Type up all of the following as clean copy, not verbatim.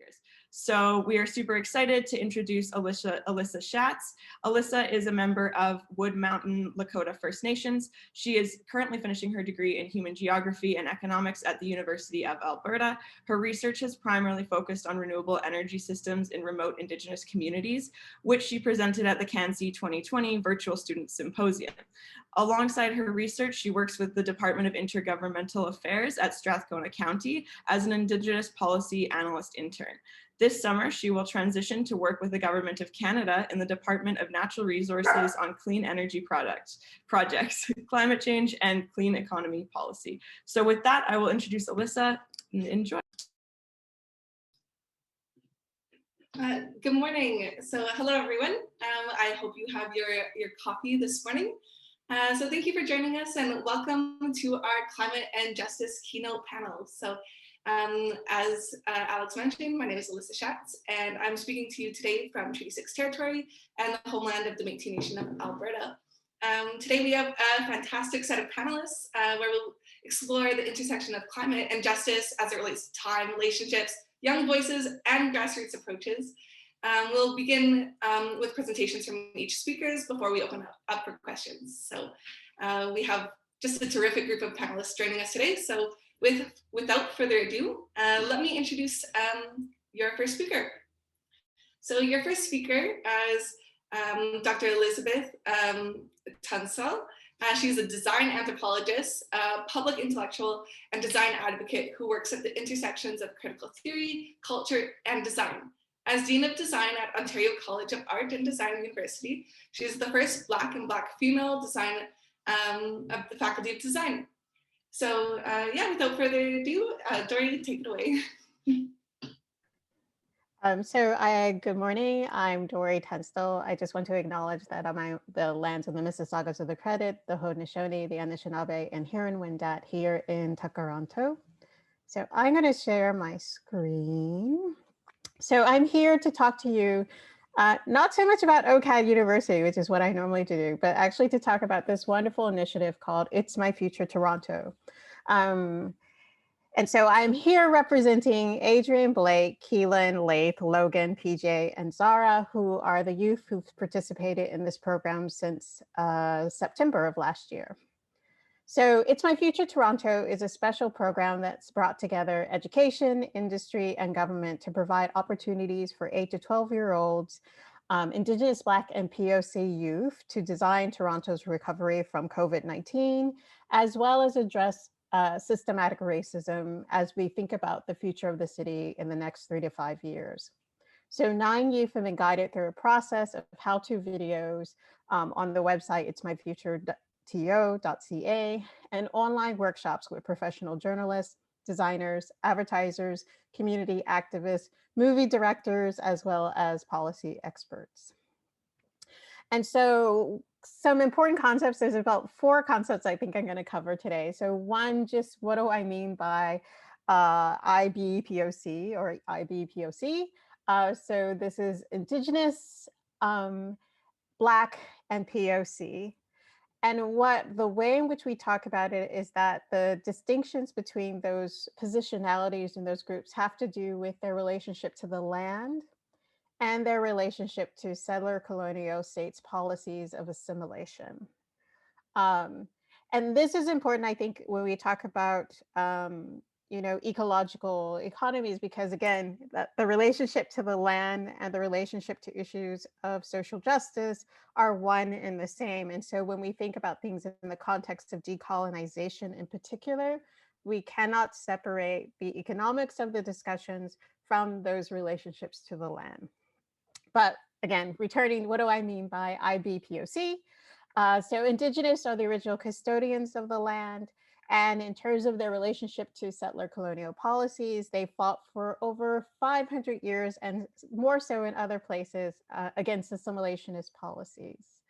speakers. So we are super excited to introduce Alyssa Schatz. Alyssa is a member of Wood Mountain Lakota First Nations. She is currently finishing her degree in human geography and economics at the University of Alberta. Her research has primarily focused on renewable energy systems in remote Indigenous communities, which she presented at the CANSEE 2020 Virtual Student Symposium. Alongside her research, she works with the Department of Intergovernmental Affairs at Strathcona County as an Indigenous Policy Analyst Intern. This summer, she will transition to work with the Government of Canada in the Department of Natural Resources on clean energy projects, climate change, and clean economy policy. So with that, I will introduce Alyssa. Enjoy. Good morning. So hello, everyone. I hope you have your coffee this morning. So thank you for joining us and welcome to our Climate and Justice Keynote panel. So as Alex mentioned, my name is Alyssa Schatz, and I'm speaking to you today from Treaty 6 territory and the homeland of the Métis Nation of Alberta. Today we have a fantastic set of panelists where we'll explore the intersection of climate and justice as it relates to time, relationships, young voices, and grassroots approaches. We'll begin with presentations from each speakers before we open up for questions. So we have just a terrific group of panelists joining us today. So without further ado, let me introduce your first speaker. So your first speaker is Dr. Elizabeth Tunstall. She's a design anthropologist, public intellectual, and design advocate who works at the intersections of critical theory, culture, and design. As Dean of Design at Ontario College of Art and Design University, she is the first Black and Black female design of the Faculty of Design. So yeah, without further ado, Dory, take it away. Good morning, I'm Dory Tunstall. I just want to acknowledge that I'm the lands of the Mississaugas of the Credit, the Haudenosaunee, the Anishinaabe, and Huron-Wendat here in Takaranto. So I'm going to share my screen. So I'm here to talk to you, not so much about OCAD University, which is what I normally do, but actually to talk about this wonderful initiative called It's My Future Toronto. And so I'm here representing Adrian, Blake, Keelan, Laith, Logan, PJ, and Zara, who are the youth who've participated in this program since September of last year. So It's My Future Toronto is a special program that's brought together education, industry, and government to provide opportunities for 8 to 12-year-olds, Indigenous, Black, and POC youth to design Toronto's recovery from COVID-19, as well as address systematic racism as we think about the future of the city in the next 3 to 5 years. So 9 youth have been guided through a process of how-to videos on the website itsmyfuture.to.ca and online workshops with professional journalists, designers, advertisers, community activists, movie directors, as well as policy experts. And so some important concepts, there's about 4 concepts I think I'm going to cover today. So one, just what do I mean by IBPOC or IBPOC? So this is Indigenous, Black, and POC. And the way in which we talk about it is that the distinctions between those positionalities and those groups have to do with their relationship to the land and their relationship to settler colonial states' policies of assimilation. And this is important, I think, when we talk about, ecological economies, because again, the relationship to the land and the relationship to issues of social justice are one and the same. And so when we think about things in the context of decolonization in particular, we cannot separate the economics of the discussions from those relationships to the land. But again, returning, what do I mean by IBPOC? So Indigenous are the original custodians of the land. And in terms of their relationship to settler colonial policies, they fought for over 500 years and more so in other places against assimilationist policies.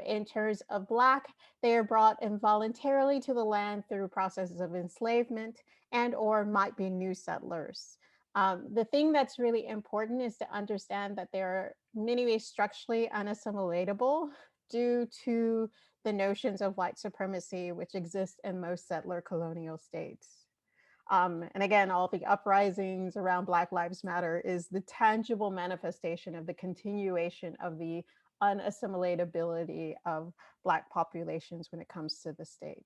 In terms of Black, they are brought involuntarily to the land through processes of enslavement and or might be new settlers. The thing that's really important is to understand that they are in many ways structurally unassimilatable due to the notions of white supremacy which exist in most settler colonial states. And again, all the uprisings around Black Lives Matter is the tangible manifestation of the continuation of the unassimilatability of Black populations when it comes to the state.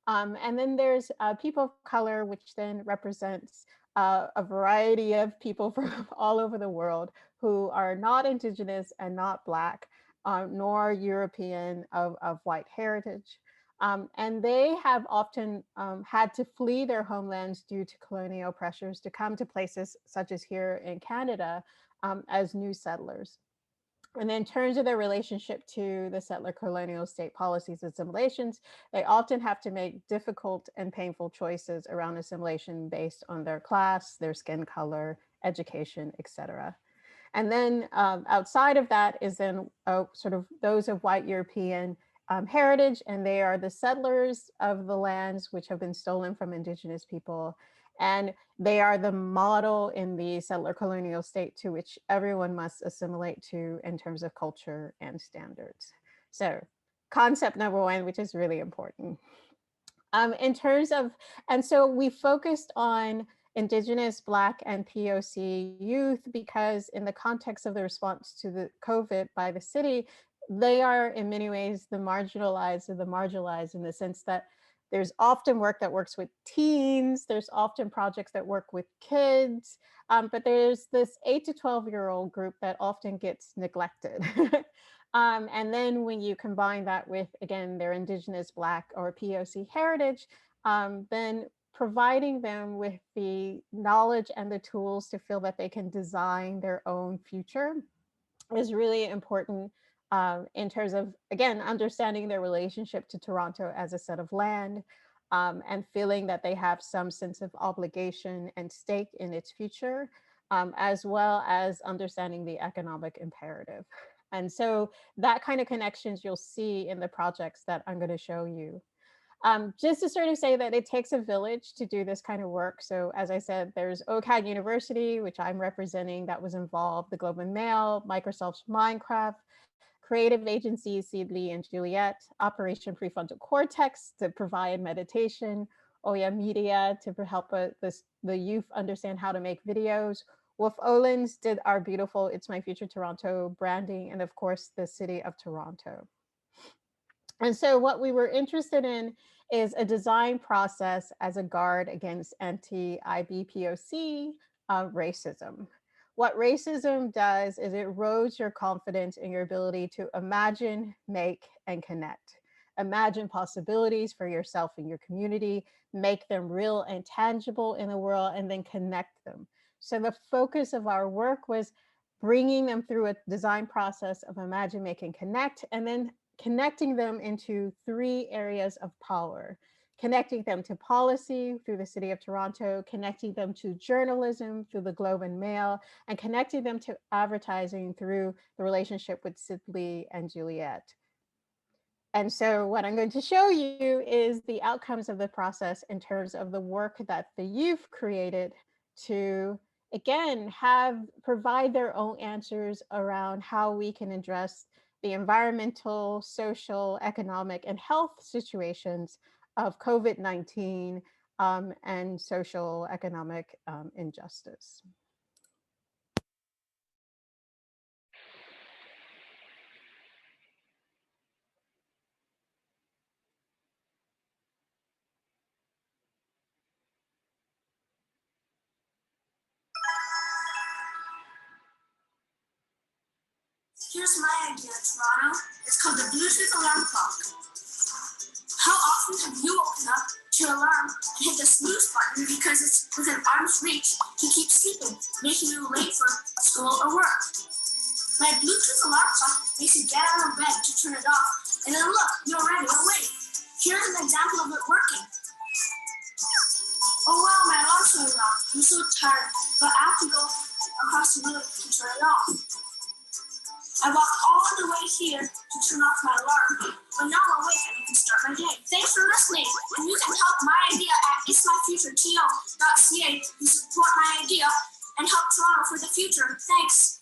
And then there's people of color, which then represents a variety of people from all over the world who are not Indigenous and not Black, nor European of white heritage. And they have often had to flee their homelands due to colonial pressures to come to places such as here in Canada as new settlers. And in terms of their relationship to the settler colonial state policies and assimilations, they often have to make difficult and painful choices around assimilation based on their class, their skin color, education, etc. And then outside of that is then sort of those of white European heritage, and they are the settlers of the lands which have been stolen from Indigenous people. And they are the model in the settler colonial state to which everyone must assimilate to in terms of culture and standards. So concept number one, which is really important. In terms of, and so we focused on Indigenous, Black, and POC youth because in the context of the response to the COVID by the city, they are in many ways the marginalized or the marginalized in the sense that there's often work that works with teens, there's often projects that work with kids, but there's this 8 to 12-year-old group that often gets neglected. And then when you combine that with, again, their Indigenous, Black, or POC heritage, then providing them with the knowledge and the tools to feel that they can design their own future is really important in terms of, again, understanding their relationship to Toronto as a set of land and feeling that they have some sense of obligation and stake in its future, as well as understanding the economic imperative. And so that kind of connections you'll see in the projects that I'm going to show you. Just to sort of say that it takes a village to do this kind of work. So as I said, there's OCAD University, which I'm representing, that was involved, the Globe and Mail, Microsoft's Minecraft, creative agencies, Seedly and Juliet, Operation Prefrontal Cortex to provide meditation, Oya Media to help the youth understand how to make videos. Wolf Olins did our beautiful It's My Future Toronto branding, and of course, the City of Toronto. And so what we were interested in is a design process as a guard against anti-IBPOC racism. What racism does is it erodes your confidence in your ability to imagine, make, and connect. Imagine possibilities for yourself and your community, make them real and tangible in the world, and then connect them. So the focus of our work was bringing them through a design process of imagine, make, and connect, and then connecting them into 3 areas of power. Connecting them to policy through the City of Toronto, connecting them to journalism through the Globe and Mail, and connecting them to advertising through the relationship with Seedly and Juliet. And so what I'm going to show you is the outcomes of the process in terms of the work that the youth created to, again, provide their own answers around how we can address the environmental, social, economic, and health situations of COVID-19 and social economic injustice. Here's my idea, Toronto. It's called the Bluetooth alarm clock. How often have you woken up to your alarm and hit the snooze button because it's within arm's reach to keep sleeping, making you late for school or work? My Bluetooth alarm clock makes you get out of bed to turn it off, and then look, you're already awake. Here's an example of it working. Oh wow, my alarm's going off. I'm so tired, but I have to go across the room to turn it off. I walked all the way here to turn off my alarm, but now I'm awake and I can start my day. Thanks for listening, and you can help my idea at itsmyfutureto.ca to support my idea and help Toronto for the future. Thanks.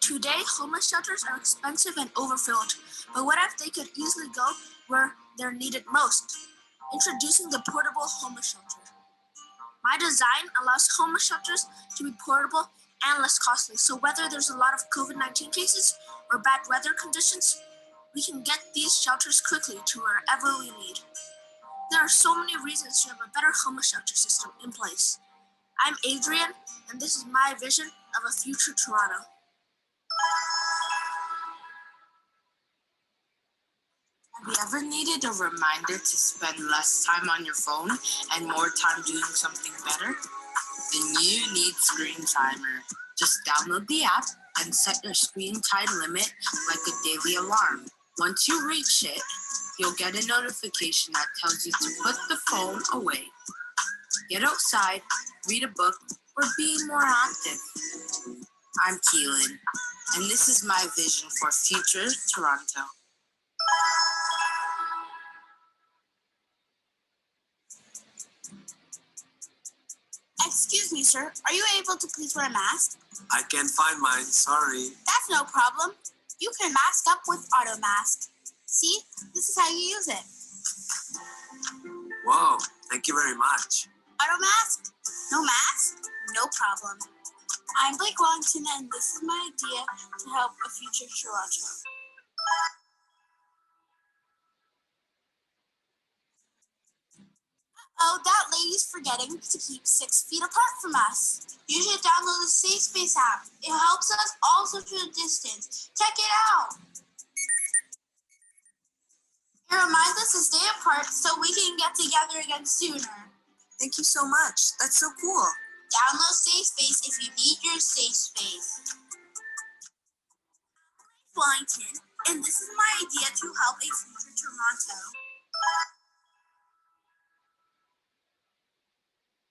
Today, homeless shelters are expensive and overfilled, but what if they could easily go where they're needed most? Introducing the portable homeless shelter. My design allows homeless shelters to be portable and less costly, so whether there's a lot of COVID-19 cases or bad weather conditions, we can get these shelters quickly to wherever we need. There are so many reasons to have a better homeless shelter system in place. I'm Adrian, and this is my vision of a future Toronto. Have you ever needed a reminder to spend less time on your phone and more time doing something better? Then you need Screen Timer. Just download the app and set your screen time limit like a daily alarm. Once you reach it, you'll get a notification that tells you to put the phone away. Get outside, read a book, or be more active. I'm Keelan, and this is my vision for future Toronto. Excuse me, sir. Are you able to please wear a mask? I can't find mine, sorry. That's no problem. You can mask up with Auto Mask. See, this is how you use it. Whoa, thank you very much. Auto Mask? No mask? No problem. I'm Blake Wellington, and this is my idea to help a future Toronto. Oh, that lady's forgetting to keep 6 feet apart from us. You should download the Safe Space app. It helps us all social distance. Check it out. It reminds us to stay apart so we can get together again sooner. Thank you so much. That's so cool. Download Safe Space if you need your safe space. I'm Wellington, and this is my idea to help a future Toronto.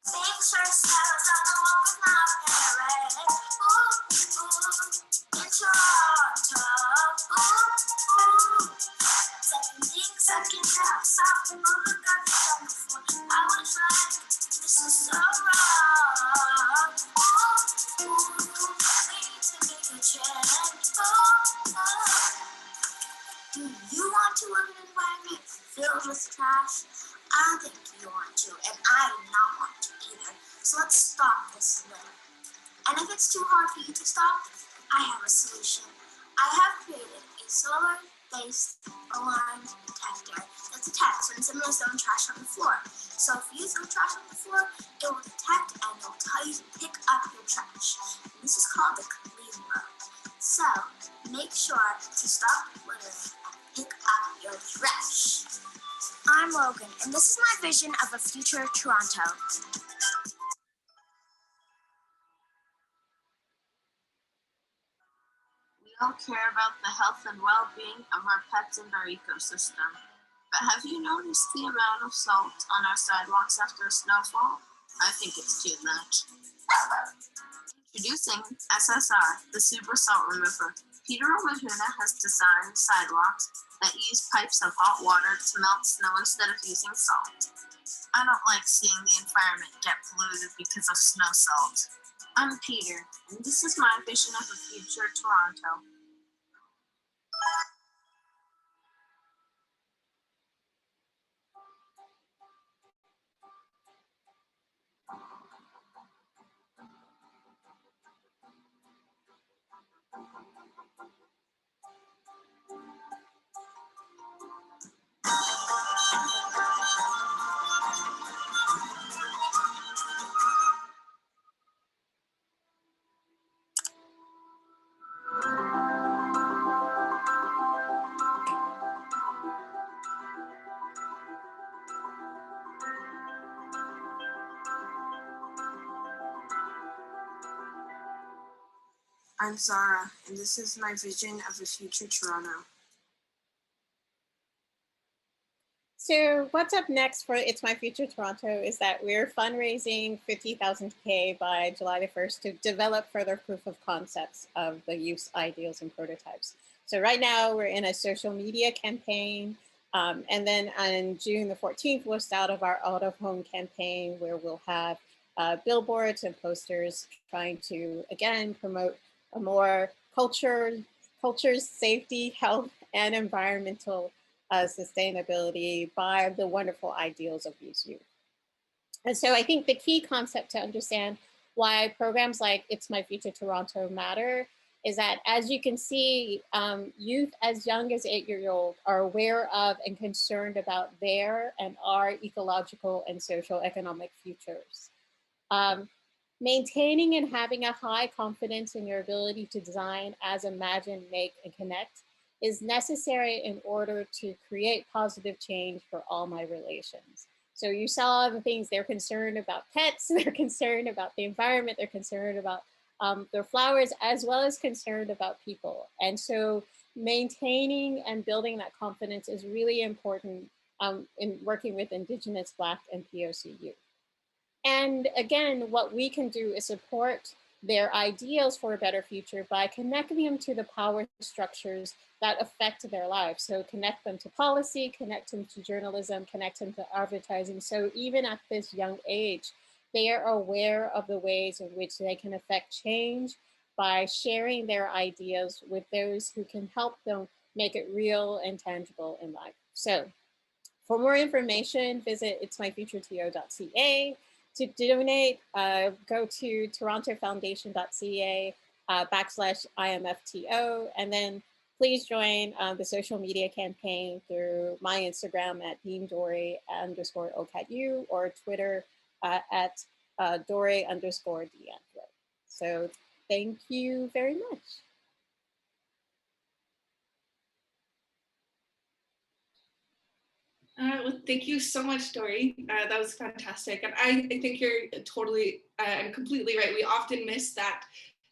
Picture cells on the wall with my parents. Ooh, ooh, in Toronto. Ooh, ooh. Second house, soft, look at the sun before. I was like, this is so wrong. Ooh, ooh, we need to make a change. Ooh, ooh. Do you want to live in an environment filled with trash? I think you want to, and I do not want to either. So let's stop this litter. And if it's too hard for you to stop, I have a solution. I have created a solar-based alarm detector that detects when someone is throwing trash on the floor. So if you throw trash on the floor, it will detect and it will tell you to pick up your trash. And this is called the clean mode. So make sure to stop littering and pick up your trash. I'm Logan, and this is my vision of a future Toronto. We all care about the health and well-being of our pets and our ecosystem. But have you noticed the amount of salt on our sidewalks after a snowfall? I think it's too much. Introducing SSR, the Super Salt Remover. Peter O'Mahuna has designed sidewalks that use pipes of hot water to melt snow instead of using salt. I don't like seeing the environment get polluted because of snow salt. I'm Peter, and this is my vision of a future Toronto. I'm Zara, and this is my vision of a future Toronto. So what's up next for It's My Future Toronto is that we're fundraising 50,000 K by July the 1st to develop further proof of concepts of the use, ideals, and prototypes. So right now we're in a social media campaign, and then on June the 14th, we'll start of our out of home campaign where we'll have billboards and posters trying to, again, promote a more culture's safety, health, and environmental sustainability by the wonderful ideals of these youth. And so I think the key concept to understand why programs like It's My Future Toronto matter is that, as you can see, youth as young as 8-year-old are aware of and concerned about their and our ecological and social economic futures. Maintaining and having a high confidence in your ability to design as imagine, make, and connect is necessary in order to create positive change for all my relations. So you saw the things, they're concerned about pets, they're concerned about the environment, they're concerned about their flowers, as well as concerned about people. And so maintaining and building that confidence is really important in working with Indigenous, Black, and POC youth. And again, what we can do is support their ideals for a better future by connecting them to the power structures that affect their lives. So connect them to policy, connect them to journalism, connect them to advertising. So even at this young age, they are aware of the ways in which they can affect change by sharing their ideas with those who can help them make it real and tangible in life. So for more information, visit itsmyfutureto.ca. To donate, go to torontofoundation.ca /IMFTO, and then please join the social media campaign through my Instagram at DeanDory_OCATU or Twitter at Dory_D'Angelo. So thank you very much. Well, thank you so much, Dory. That was fantastic. And I think you're totally and completely right. We often miss that,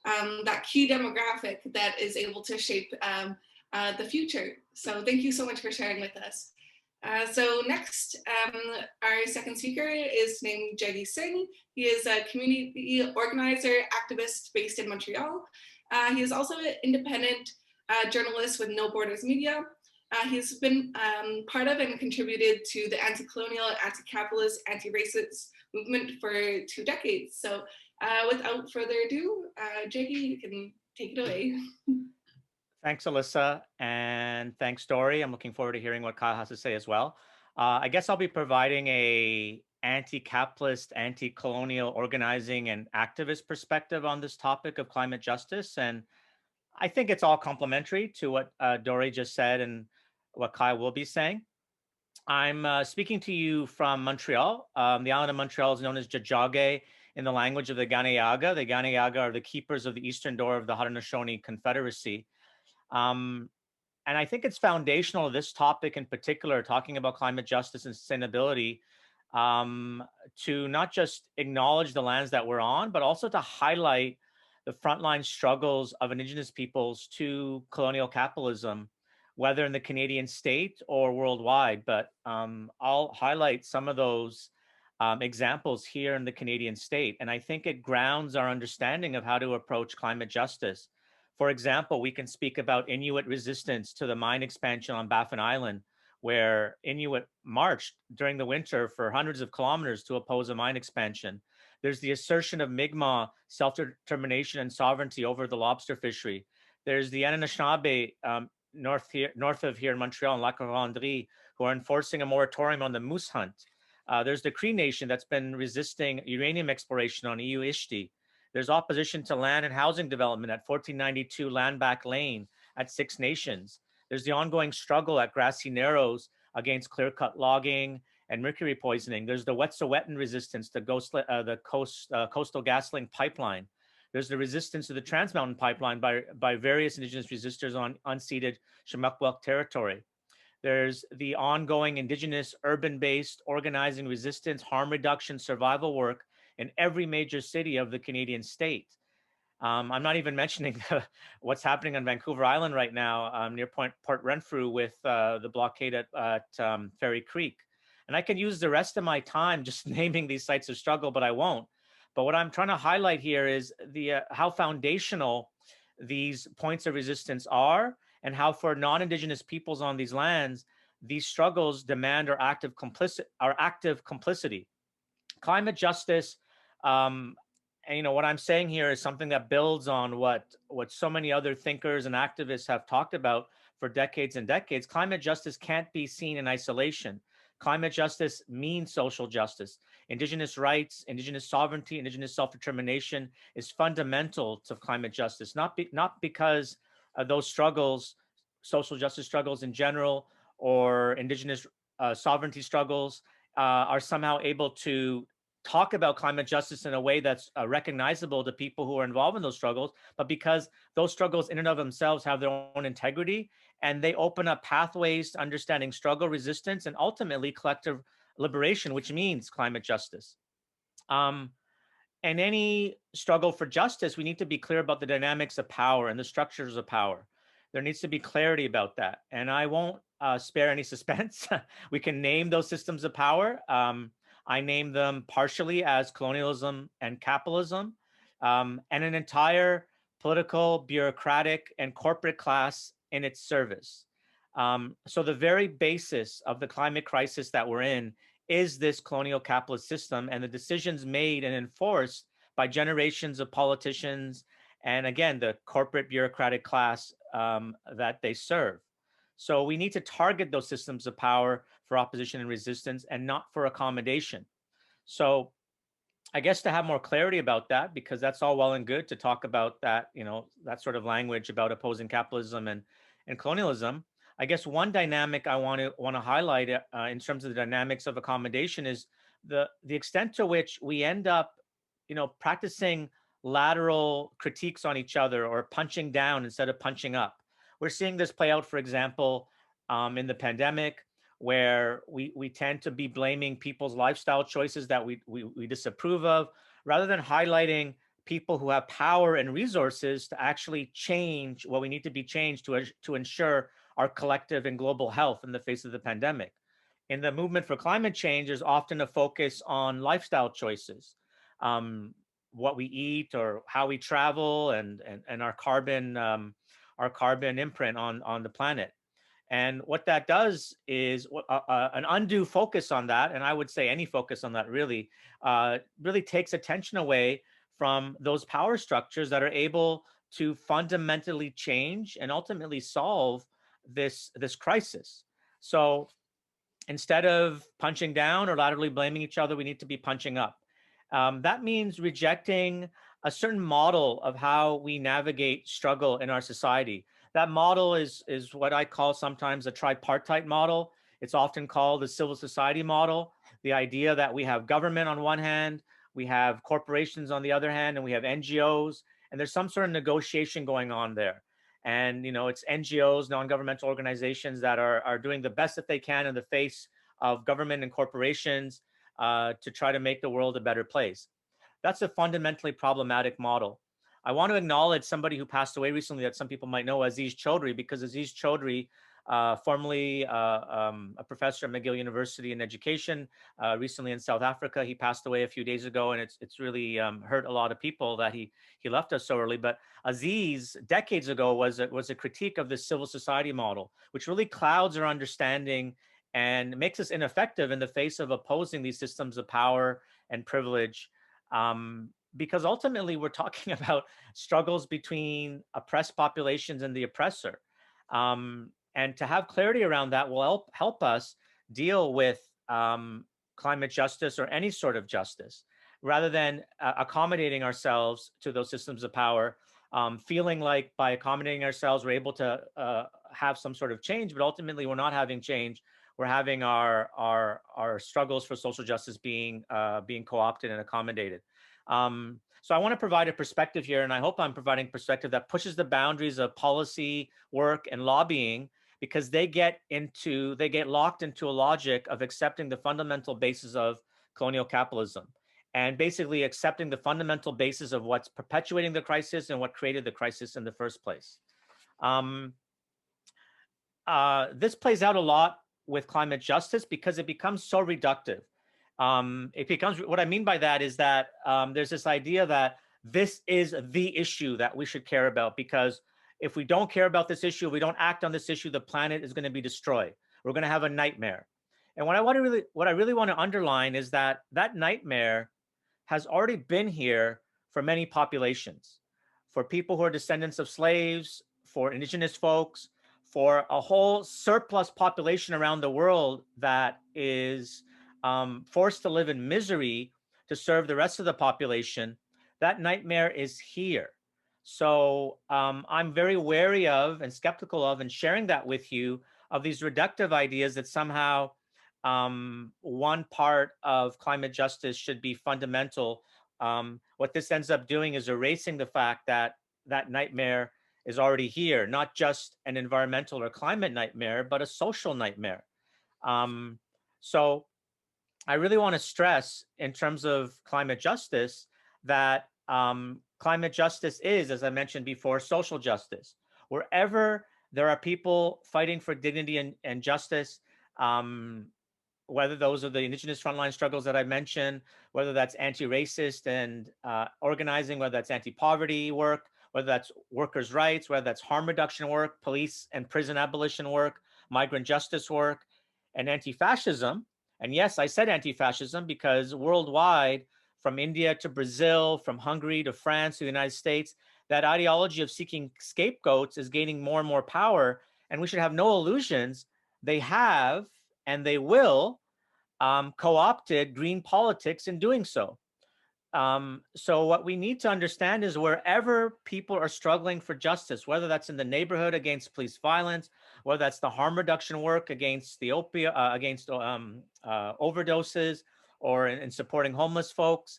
that key demographic that is able to shape the future. So thank you so much for sharing with us. So next, our second speaker is named Jeggy Singh. He is a community organizer, activist based in Montreal. He is also an independent journalist with No Borders Media. He's been part of and contributed to the anti-colonial, anti-capitalist, anti-racist movement for 2 decades. So without further ado, Jeggy, you can take it away. Thanks, Alyssa, and thanks, Dory. I'm looking forward to hearing what Kyle has to say as well. I guess I'll be providing a anti-capitalist, anti-colonial organizing and activist perspective on this topic of climate justice. And I think it's all complementary to what Dory just said and what Kyle will be saying. I'm speaking to you from Montreal. The island of Montreal is known as Tiohtià:ke in the language of the Ganeyaga. The Ganeyaga are the keepers of the eastern door of the Haudenosaunee Confederacy. And I think it's foundational to this topic in particular, talking about climate justice and sustainability, to not just acknowledge the lands that we're on, but also to highlight the frontline struggles of Indigenous peoples to colonial capitalism, whether in the Canadian state or worldwide. But I'll highlight some of those examples here in the Canadian state. And I think it grounds our understanding of how to approach climate justice. For example, we can speak about Inuit resistance to the mine expansion on Baffin Island, where Inuit marched during the winter for hundreds of kilometers to oppose a mine expansion. There's the assertion of Mi'kmaq self-determination and sovereignty over the lobster fishery. There's the Anishinaabe north of here in Montreal, in Lac Vendredi, who are enforcing a moratorium on the moose hunt. There's the Cree Nation that's been resisting uranium exploration on EU Ishti. There's opposition to land and housing development at 1492 Landback Lane at Six Nations. There's the ongoing struggle at Grassy Narrows against clear-cut logging and mercury poisoning. There's the Wet'suwet'en resistance to the Coastal GasLink pipeline. There's the resistance to the Trans Mountain pipeline by various Indigenous resistors on unceded Shemukwak territory. There's the ongoing Indigenous urban-based organizing resistance, harm reduction, survival work in every major city of the Canadian state. I'm not even mentioning what's happening on Vancouver Island right now near Port Renfrew with the blockade at Ferry Creek. And I can use the rest of my time just naming these sites of struggle, but I won't. But what I'm trying to highlight here is how foundational these points of resistance are, and how for non-Indigenous peoples on these lands, these struggles demand our active complicity. Climate justice and what I'm saying here is something that builds on what so many other thinkers and activists have talked about for decades and decades. Climate justice can't be seen in isolation. Climate justice means social justice. Indigenous rights, Indigenous sovereignty, Indigenous self-determination is fundamental to climate justice, not because those struggles, social justice struggles in general, or Indigenous sovereignty struggles are somehow able to talk about climate justice in a way that's recognizable to people who are involved in those struggles, but because those struggles in and of themselves have their own integrity, and they open up pathways to understanding struggle, resistance, and ultimately collective liberation, which means climate justice. And any struggle for justice, we need to be clear about the dynamics of power and the structures of power. There needs to be clarity about that. And I won't spare any suspense. We can name those systems of power. I name them partially as colonialism and capitalism, and an entire political, bureaucratic, and corporate class in its service. So the very basis of the climate crisis that we're in is this colonial capitalist system and the decisions made and enforced by generations of politicians and, again, the corporate bureaucratic class that they serve. So we need to target those systems of power for opposition and resistance and not for accommodation. So I guess to have more clarity about that, because that's all well and good to talk about that, that sort of language about opposing capitalism and colonialism. I guess one dynamic I want to highlight in terms of the dynamics of accommodation is the extent to which we end up, practicing lateral critiques on each other or punching down instead of punching up. We're seeing this play out, for example, in the pandemic, where we tend to be blaming people's lifestyle choices that we disapprove of, rather than highlighting people who have power and resources to actually change what we need to be changed to ensure our collective and global health in the face of the pandemic. In the movement for climate change, there's often a focus on lifestyle choices, what we eat or how we travel, and our carbon imprint on the planet. And what that does is an undue focus on that, and I would say any focus on that really takes attention away from those power structures that are able to fundamentally change and ultimately solve this crisis. So instead of punching down or laterally blaming each other, we need to be punching up. That means rejecting a certain model of how we navigate struggle in our society. That model is what I call sometimes a tripartite model. It's often called the civil society model. The idea that we have government on one hand, we have corporations on the other hand, and we have NGOs, and there's some sort of negotiation going on there. And it's NGOs, non-governmental organizations, that are doing the best that they can in the face of government and corporations to try to make the world a better place. That's a fundamentally problematic model. I want to acknowledge somebody who passed away recently that some people might know, Aziz Chodri, because Aziz Chodri, formerly a professor at McGill University in education, recently in South Africa. He passed away a few days ago, and it's really hurt a lot of people that he left us so early. But Aziz, decades ago, was a critique of this civil society model, which really clouds our understanding and makes us ineffective in the face of opposing these systems of power and privilege. Because ultimately we're talking about struggles between oppressed populations and the oppressor. And to have clarity around that will help us deal with climate justice or any sort of justice, rather than accommodating ourselves to those systems of power, feeling like by accommodating ourselves, we're able to have some sort of change, but ultimately we're not having change. We're having our struggles for social justice being co-opted and accommodated. So I want to provide a perspective here, and I hope I'm providing perspective that pushes the boundaries of policy work and lobbying, because they get locked into a logic of accepting the fundamental basis of colonial capitalism, and basically accepting the fundamental basis of what's perpetuating the crisis and what created the crisis in the first place. This plays out a lot with climate justice because it becomes so reductive. What I mean by that is that there's this idea that this is the issue that we should care about, because if we don't care about this issue, we don't act on this issue, the planet is going to be destroyed. We're going to have a nightmare. And what I really want to underline is that nightmare has already been here for many populations, for people who are descendants of slaves, for indigenous folks, for a whole surplus population around the world that is forced to live in misery to serve the rest of the population. That nightmare is here. So I'm very wary of and skeptical of, and sharing that with you, of these reductive ideas that somehow one part of climate justice should be fundamental. What this ends up doing is erasing the fact that that nightmare is already here, not just an environmental or climate nightmare, but a social nightmare. So I really want to stress, in terms of climate justice, that climate justice is, as I mentioned before, social justice. Wherever there are people fighting for dignity and justice, whether those are the indigenous frontline struggles that I mentioned, whether that's anti-racist and organizing, whether that's anti-poverty work, whether that's workers' rights, whether that's harm reduction work, police and prison abolition work, migrant justice work, and anti-fascism. And yes, I said anti-fascism because worldwide, from India to Brazil, from Hungary to France to the United States, that ideology of seeking scapegoats is gaining more and more power. And we should have no illusions. They have, and they will, co-opted green politics in doing so. So what we need to understand is, wherever people are struggling for justice, whether that's in the neighborhood against police violence, whether that's the harm reduction work against the overdoses, or in supporting homeless folks,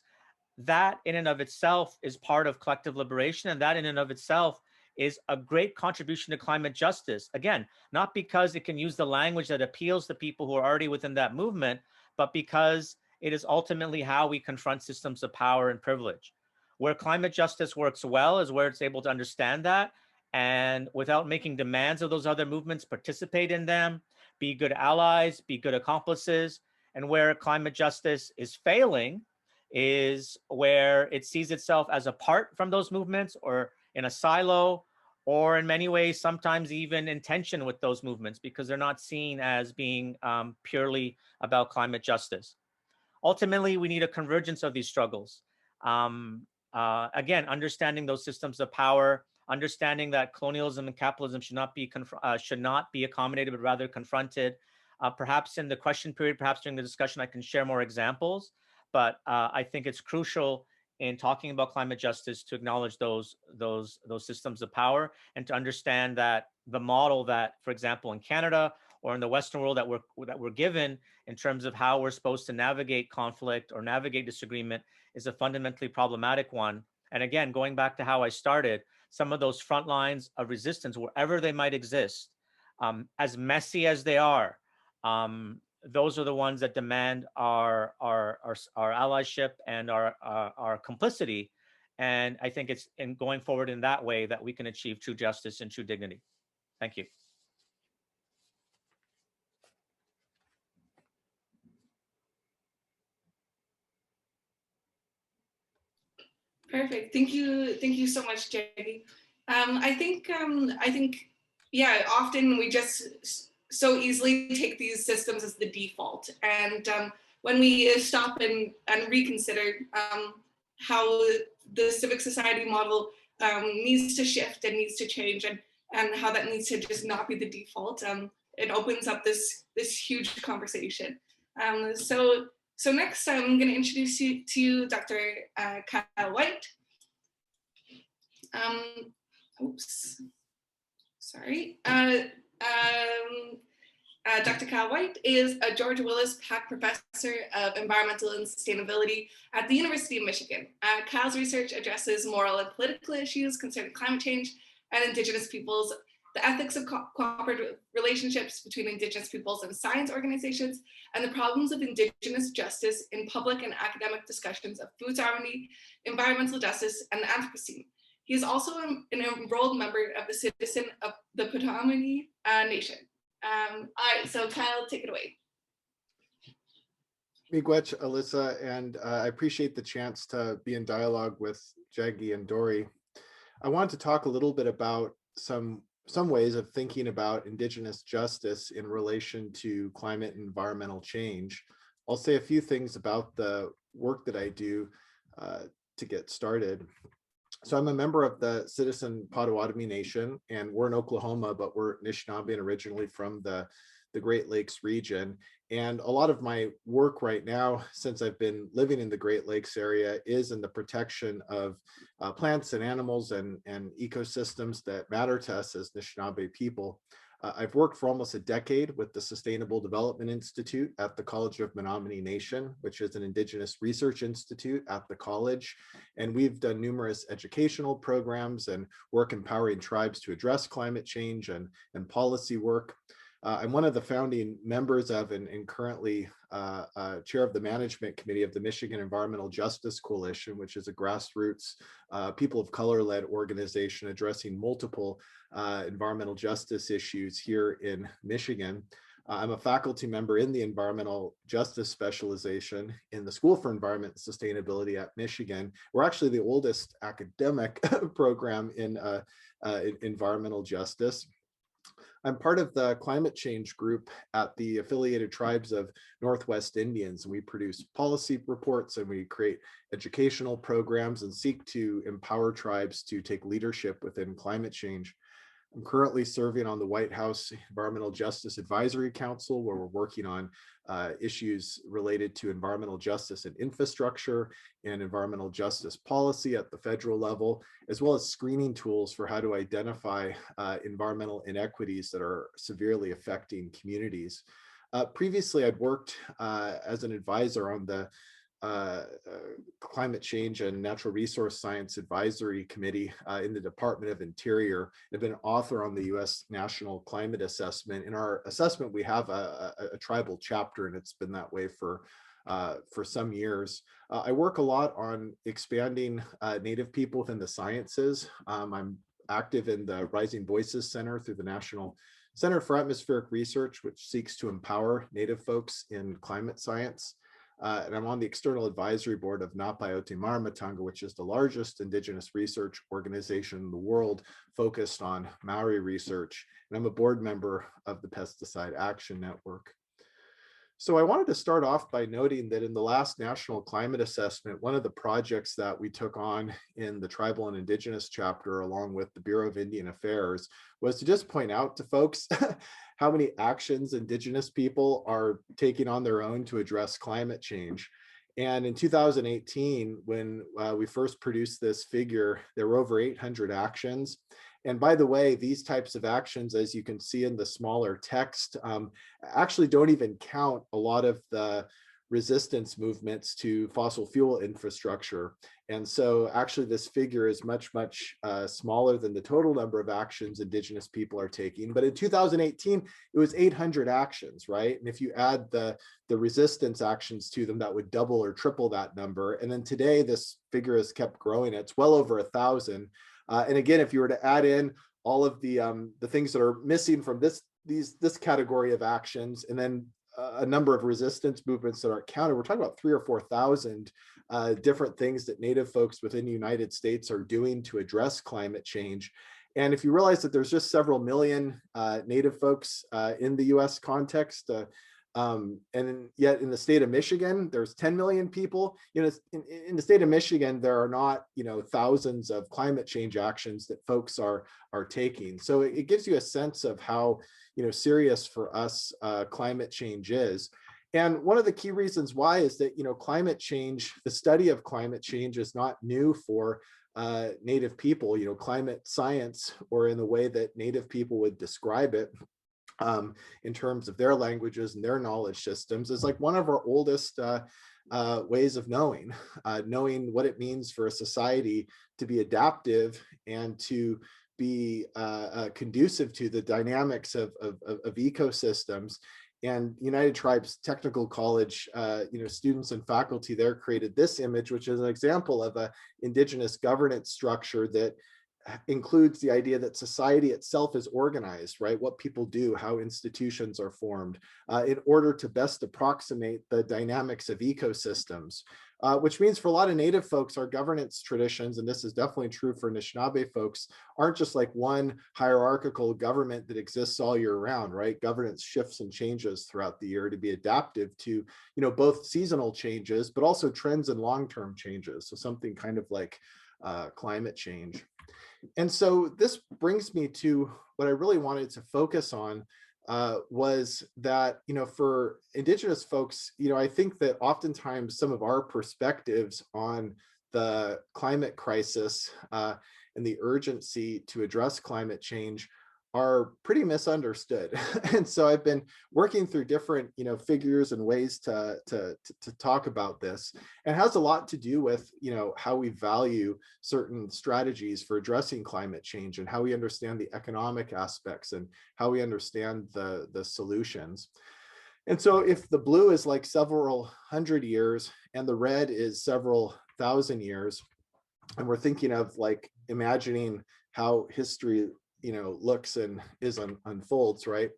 that in and of itself is part of collective liberation. And that in and of itself is a great contribution to climate justice. Again, not because it can use the language that appeals to people who are already within that movement, but because it is ultimately how we confront systems of power and privilege. Where climate justice works well is where it's able to understand that, and without making demands of those other movements, participate in them, be good allies, be good accomplices. And where climate justice is failing is where it sees itself as apart from those movements, or in a silo, or in many ways, sometimes even in tension with those movements, because they're not seen as being purely about climate justice. Ultimately, we need a convergence of these struggles. Again, understanding those systems of power, understanding that colonialism and capitalism should not be accommodated, but rather confronted. Perhaps in the question period, perhaps during the discussion, I can share more examples. But I think it's crucial in talking about climate justice to acknowledge those systems of power, and to understand that the model that, for example, in Canada or in the Western world that we're given in terms of how we're supposed to navigate conflict or navigate disagreement is a fundamentally problematic one. And again, going back to how I started, some of those front lines of resistance, wherever they might exist, as messy as they are, those are the ones that demand our allyship and our complicity. And I think it's in going forward in that way that we can achieve true justice and true dignity. Thank you. Perfect. Thank you so much, Jeggy. I think, yeah, often we just so easily take these systems as the default. And when we stop and reconsider how the civic society model needs to shift and needs to change, and how that needs to just not be the default, it opens up this huge conversation. So next, I'm going to introduce you to Dr. Kyle White. Oops, sorry. Dr. Kyle White is a George Willis Pack Professor of Environmental and Sustainability at the University of Michigan. Kyle's research addresses moral and political issues concerning climate change and Indigenous peoples, the ethics of cooperative relationships between Indigenous peoples and science organizations, and the problems of Indigenous justice in public and academic discussions of food sovereignty, environmental justice, and the Anthropocene. He is also an enrolled member of the Citizen of the Potawatomi Nation. All right, so Kyle, take it away. Miigwech, Alyssa, and I appreciate the chance to be in dialogue with Jeggy and Dory. I want to talk a little bit about some ways of thinking about Indigenous justice in relation to climate and environmental change. I'll say a few things about the work that I do. to get started. So I'm a member of the Citizen Potawatomi Nation, and we're in Oklahoma, but we're Anishinaabe and originally from the Great Lakes region. And a lot of my work right now, since I've been living in the Great Lakes area, is in the protection of plants and animals and ecosystems that matter to us as Anishinaabe people. I've worked for almost a decade with the Sustainable Development Institute at the College of Menominee Nation, which is an Indigenous research institute at the college. And we've done numerous educational programs and work empowering tribes to address climate change and policy work. I'm one of the founding members of and currently chair of the management committee of the Michigan Environmental Justice Coalition, which is a grassroots people of color-led organization addressing multiple environmental justice issues here in Michigan. I'm a faculty member in the environmental justice specialization in the School for Environment and Sustainability at Michigan. We're actually the oldest academic program in environmental justice. I'm part of the climate change group at the Affiliated Tribes of Northwest Indians. We produce policy reports and we create educational programs and seek to empower tribes to take leadership within climate change. I'm currently serving on the White House Environmental Justice Advisory Council, where we're working on issues related to environmental justice and infrastructure and environmental justice policy at the federal level, as well as screening tools for how to identify environmental inequities that are severely affecting communities. Previously, I'd worked as an advisor on the Climate Change and Natural Resource Science Advisory Committee in the Department of Interior. I've been an author on the U.S. National Climate Assessment. In our assessment, we have a tribal chapter, and it's been that way for some years. I work a lot on expanding Native people within the sciences. I'm active in the Rising Voices Center through the National Center for Atmospheric Research, which seeks to empower Native folks in climate science. And I'm on the external advisory board of Napayote Maramatanga, which is the largest Indigenous research organization in the world focused on Maori research. And I'm a board member of the Pesticide Action Network. So I wanted to start off by noting that in the last National Climate Assessment, one of the projects that we took on in the Tribal and Indigenous chapter, along with the Bureau of Indian Affairs, was to just point out to folks how many actions Indigenous people are taking on their own to address climate change. And in 2018, when we first produced this figure, there were over 800 actions. And by the way, these types of actions, as you can see in the smaller text, actually don't even count a lot of the resistance movements to fossil fuel infrastructure. And so actually this figure is much smaller than the total number of actions Indigenous people are taking. But in 2018, it was 800 actions, right? And if you add the resistance actions to them, that would double or triple that number. And then today, this figure has kept growing. It's well over 1,000. And again, if you were to add in all of the things that are missing from this category of actions, and then a number of resistance movements that aren't counted, we're talking about 3,000 or 4,000 different things that Native folks within the United States are doing to address climate change. And if you realize that there's just several million Native folks in the US context, and yet in the state of Michigan, there's 10 million people. You know, in the state of Michigan, there are not, thousands of climate change actions that folks are taking. So it gives you a sense of how, serious for us climate change is. And one of the key reasons why is that, climate change, the study of climate change is not new for Native people. Climate science, or in the way that Native people would describe it, in terms of their languages and their knowledge systems, is like one of our oldest ways of knowing what it means for a society to be adaptive and to be conducive to the dynamics of ecosystems. And United Tribes Technical College, students and faculty there created this image, which is an example of an Indigenous governance structure that includes the idea that society itself is organized, right? What people do, how institutions are formed in order to best approximate the dynamics of ecosystems, which means for a lot of Native folks, our governance traditions, and this is definitely true for Anishinaabe folks, aren't just like one hierarchical government that exists all year round, right? Governance shifts and changes throughout the year to be adaptive to, both seasonal changes, but also trends and long-term changes. So something kind of like climate change. And so this brings me to what I really wanted to focus on was that, for Indigenous folks, I think that oftentimes some of our perspectives on the climate crisis and the urgency to address climate change are pretty misunderstood. And so I've been working through different, figures and ways to talk about this. And it has a lot to do with, how we value certain strategies for addressing climate change and how we understand the economic aspects and how we understand the solutions. And so if the blue is like several hundred years and the red is several thousand years, and we're thinking of like imagining how history looks and unfolds, right?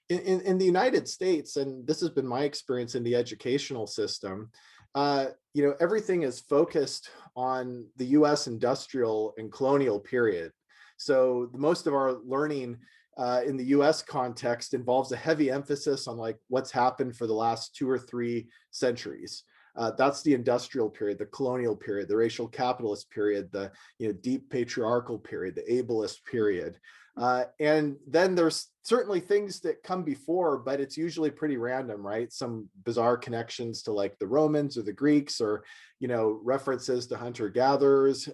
In the United States, and this has been my experience in the educational system, everything is focused on the US industrial and colonial period. So most of our learning in the US context involves a heavy emphasis on like what's happened for the last 2 or 3 centuries. That's the industrial period, the colonial period, the racial capitalist period, the deep patriarchal period, the ableist period. And then there's certainly things that come before, but it's usually pretty random, right? Some bizarre connections to like the Romans or the Greeks or, references to hunter-gatherers.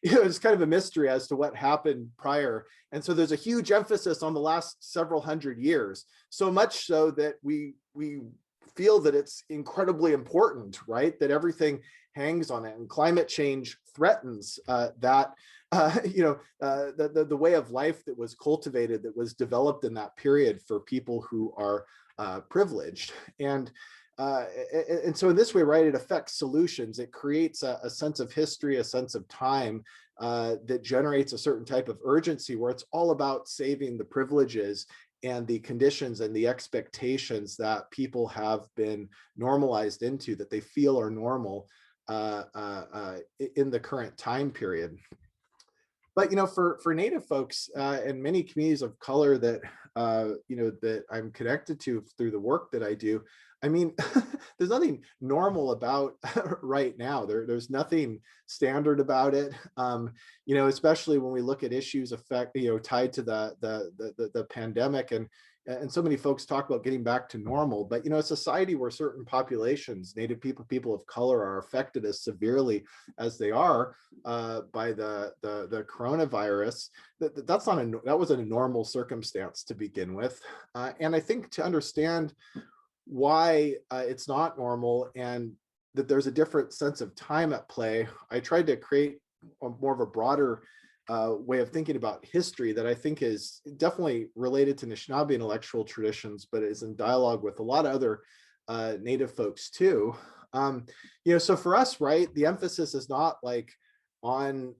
It's kind of a mystery as to what happened prior. And so there's a huge emphasis on the last several hundred years, so much so that we feel that it's incredibly important, right? That everything hangs on it, and climate change threatens the way of life that was cultivated, that was developed in that period for people who are privileged. And so in this way, right, it affects solutions. It creates a sense of history, a sense of time that generates a certain type of urgency where it's all about saving the privileges and the conditions and the expectations that people have been normalized into, that they feel are normal in the current time period. But for Native folks and many communities of color that that I'm connected to through the work that I do, I mean, there's nothing normal about right now. There's nothing standard about it. Especially when we look at issues tied to the pandemic, and so many folks talk about getting back to normal. But a society where certain populations, Native people of color, are affected as severely as they are by the coronavirus, that wasn't a normal circumstance to begin with. And I think to understand why it's not normal and that there's a different sense of time at play, I tried to create more of a broader way of thinking about history that I think is definitely related to Anishinaabe intellectual traditions, but is in dialogue with a lot of other Native folks too. So for us, right, the emphasis is not like on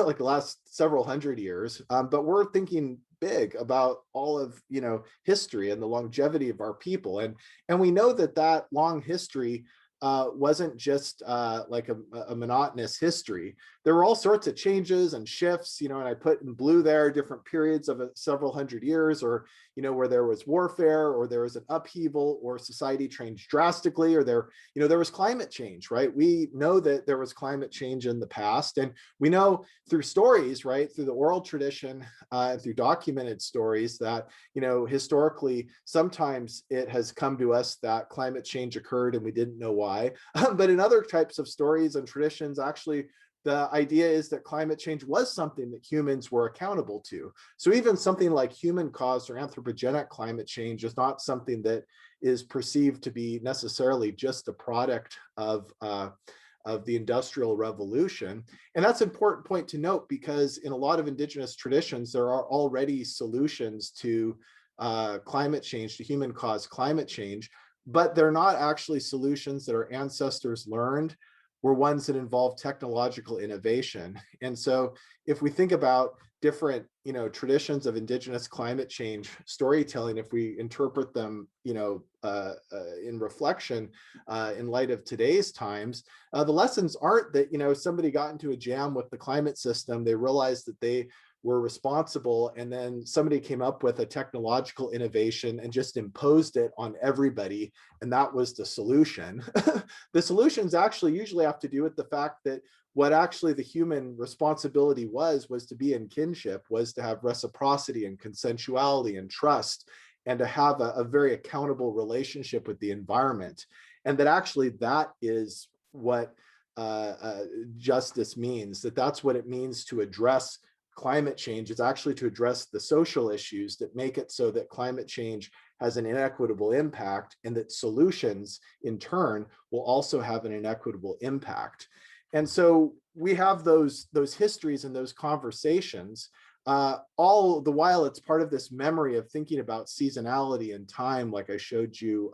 like the last several hundred years, but we're thinking big about all of history and the longevity of our people, and we know that long history wasn't just like a monotonous history. There were all sorts of changes and shifts, and I put in blue there different periods of several hundred years, or where there was warfare, or there was an upheaval, or society changed drastically, or there was climate change, right? We know that there was climate change in the past, and we know through stories, right, through the oral tradition, through documented stories, that historically sometimes it has come to us that climate change occurred and we didn't know why. But in other types of stories and traditions, actually the idea is that climate change was something that humans were accountable to. So even something like human-caused or anthropogenic climate change is not something that is perceived to be necessarily just a product of the Industrial Revolution. And that's an important point to note, because in a lot of Indigenous traditions, there are already solutions to climate change, to human-caused climate change, but they're not actually solutions that our ancestors learned were ones that involved technological innovation. And so if we think about different, traditions of Indigenous climate change storytelling, if we interpret them, in reflection, in light of today's times, the lessons aren't that, somebody got into a jam with the climate system, they realized that they were responsible, and then somebody came up with a technological innovation and just imposed it on everybody, and that was the solution. The solutions actually usually have to do with the fact that what actually the human responsibility was to be in kinship, was to have reciprocity and consensuality and trust, and to have a very accountable relationship with the environment. And that actually that is what justice means, that's what it means to address climate change. Is actually to address the social issues that make it so that climate change has an inequitable impact, and that solutions in turn will also have an inequitable impact. And so we have those histories and those conversations, all the while it's part of this memory of thinking about seasonality and time, like I showed you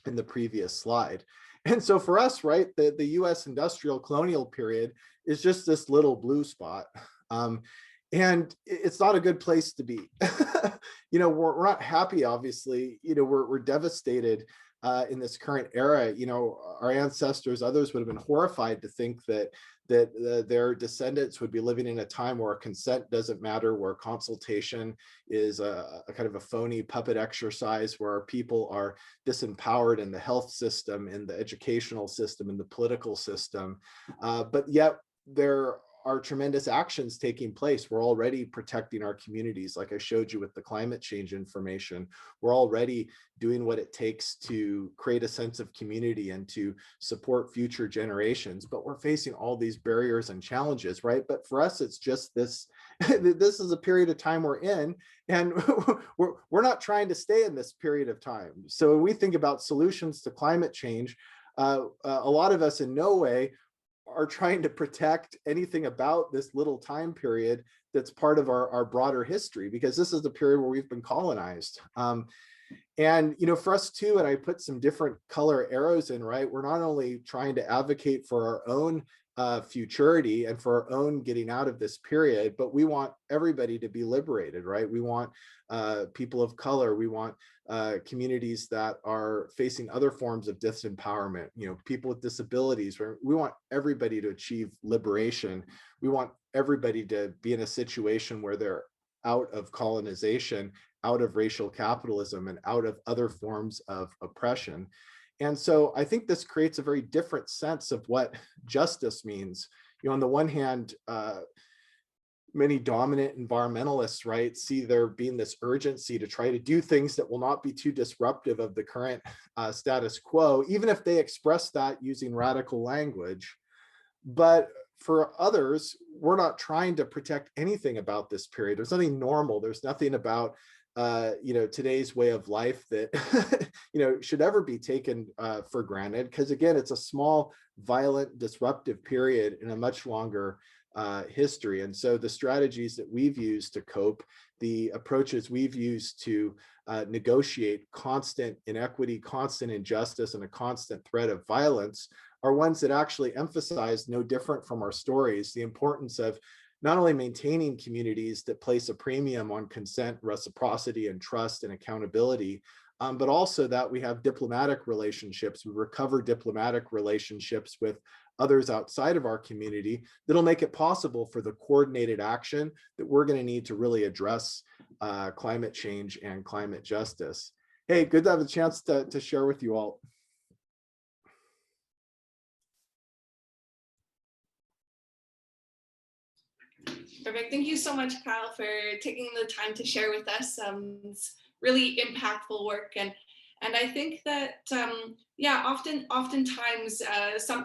in the previous slide. And so for us, right, the US industrial colonial period is just this little blue spot. And it's not a good place to be. We're not happy, obviously. We're devastated in this current era. Our ancestors, others would have been horrified to think that their descendants would be living in a time where consent doesn't matter, where consultation is a kind of a phony puppet exercise, where our people are disempowered in the health system, in the educational system, in the political system. But yet there are tremendous actions taking place. We're already protecting our communities, like I showed you with the climate change information. We're already doing what it takes to create a sense of community and to support future generations, but we're facing all these barriers and challenges, right? But for us, it's just this, this is a period of time we're in, and we're not trying to stay in this period of time. So when we think about solutions to climate change, a lot of us in no way are trying to protect anything about this little time period that's part of our broader history, because this is the period where we've been colonized. And, for us too, and I put some different color arrows in, right? We're not only trying to advocate for our own futurity and for our own getting out of this period, but we want everybody to be liberated, right? We want people of color, we want communities that are facing other forms of disempowerment, people with disabilities. We want everybody to achieve liberation. We want everybody to be in a situation where they're out of colonization, out of racial capitalism, and out of other forms of oppression. And so I think this creates a very different sense of what justice means. On the one hand, many dominant environmentalists, right, see there being this urgency to try to do things that will not be too disruptive of the current status quo, even if they express that using radical language. But for others, we're not trying to protect anything about this period. There's nothing normal. There's nothing about today's way of life that should ever be taken for granted, because again, it's a small, violent, disruptive period in a much longer history. And so the strategies that we've used to cope, the approaches we've used to negotiate constant inequity, constant injustice, and a constant threat of violence are ones that actually emphasize, no different from our stories, the importance of not only maintaining communities that place a premium on consent, reciprocity, and trust and accountability, but also that we have diplomatic relationships, we recover diplomatic relationships with others outside of our community that'll make it possible for the coordinated action that we're going to need to really address climate change and climate justice. Hey, good to have a chance to share with you all. Perfect. Thank you so much, Kyle, for taking the time to share with us. It's really impactful work, and I think that oftentimes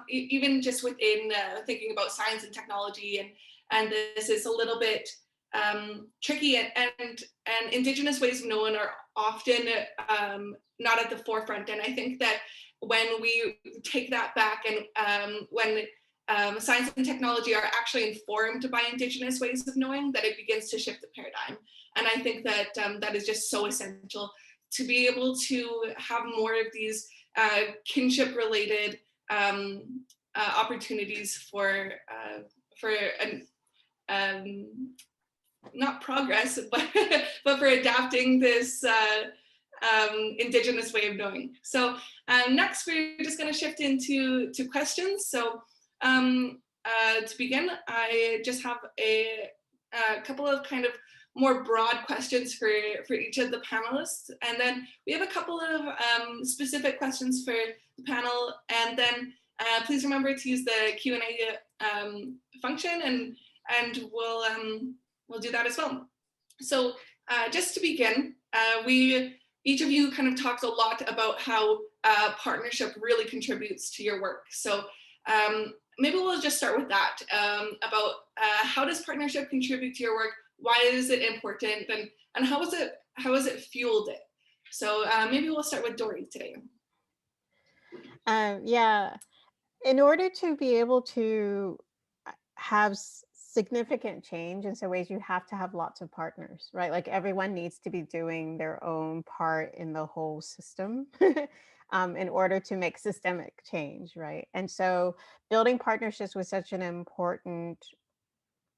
even just within thinking about science and technology, and this is a little bit tricky, and Indigenous ways of knowing are often not at the forefront. And I think that when we take that back, and when science and technology are actually informed by Indigenous ways of knowing, that it begins to shift the paradigm. And I think that that is just so essential to be able to have more of these kinship related opportunities for not progress, but for adapting this Indigenous way of knowing. So next, we're just going to shift into questions. So to begin, I just have a couple of kind of more broad questions for each of the panelists. And then we have a couple of specific questions for the panel. And then please remember to use the Q&A function, and we'll do that as well. So just to begin, each of you kind of talked a lot about how partnership really contributes to your work. So maybe we'll just start with that, about how does partnership contribute to your work? Why is it important? And how has it fueled it? So maybe we'll start with Dory today. Yeah, in order to be able to have significant change in some ways, you have to have lots of partners, right? Like everyone needs to be doing their own part in the whole system in order to make systemic change, right? And so building partnerships was such an important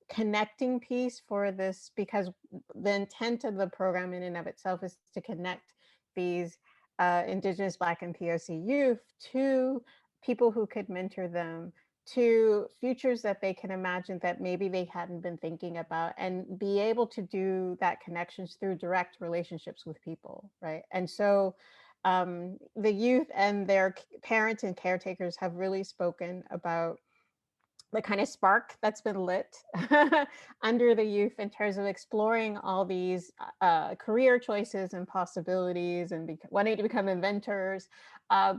connecting piece for this, because the intent of the program in and of itself is to connect these Indigenous, Black, and POC youth to people who could mentor them, to futures that they can imagine that maybe they hadn't been thinking about, and be able to do that connections through direct relationships with people, right? And so the youth and their parents and caretakers have really spoken about the kind of spark that's been lit under the youth in terms of exploring all these career choices and possibilities, and wanting to become inventors,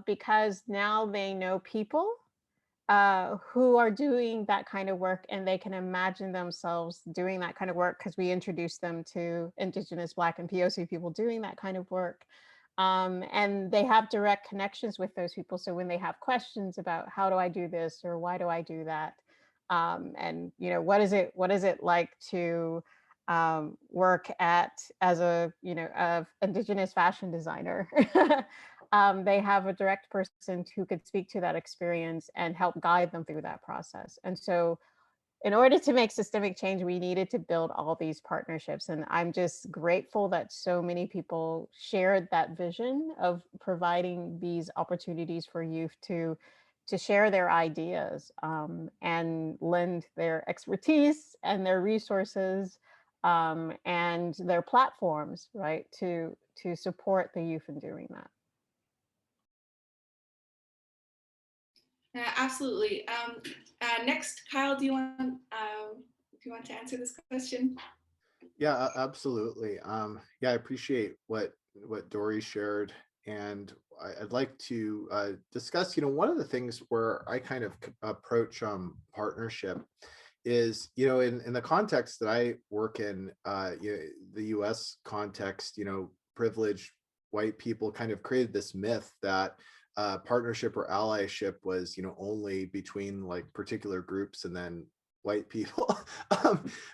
because now they know people who are doing that kind of work, and they can imagine themselves doing that kind of work because we introduce them to Indigenous, Black, and POC people doing that kind of work. And they have direct connections with those people. So when they have questions about how do I do this, or why do I do that, and what is it like to work as a Indigenous fashion designer, they have a direct person who could speak to that experience and help guide them through that process. And so in order to make systemic change, we needed to build all these partnerships. And I'm just grateful that so many people shared that vision of providing these opportunities for youth to share their ideas and lend their expertise and their resources and their platforms, right, to support the youth in doing that. Absolutely. Next, Kyle, do you want to answer this question? Yeah, absolutely. Yeah, I appreciate what Dory shared, and I'd like to discuss. One of the things where I kind of approach partnership is, in the context that I work in, the U.S. context, privileged white people kind of created this myth that partnership or allyship was, only between like particular groups and then white people.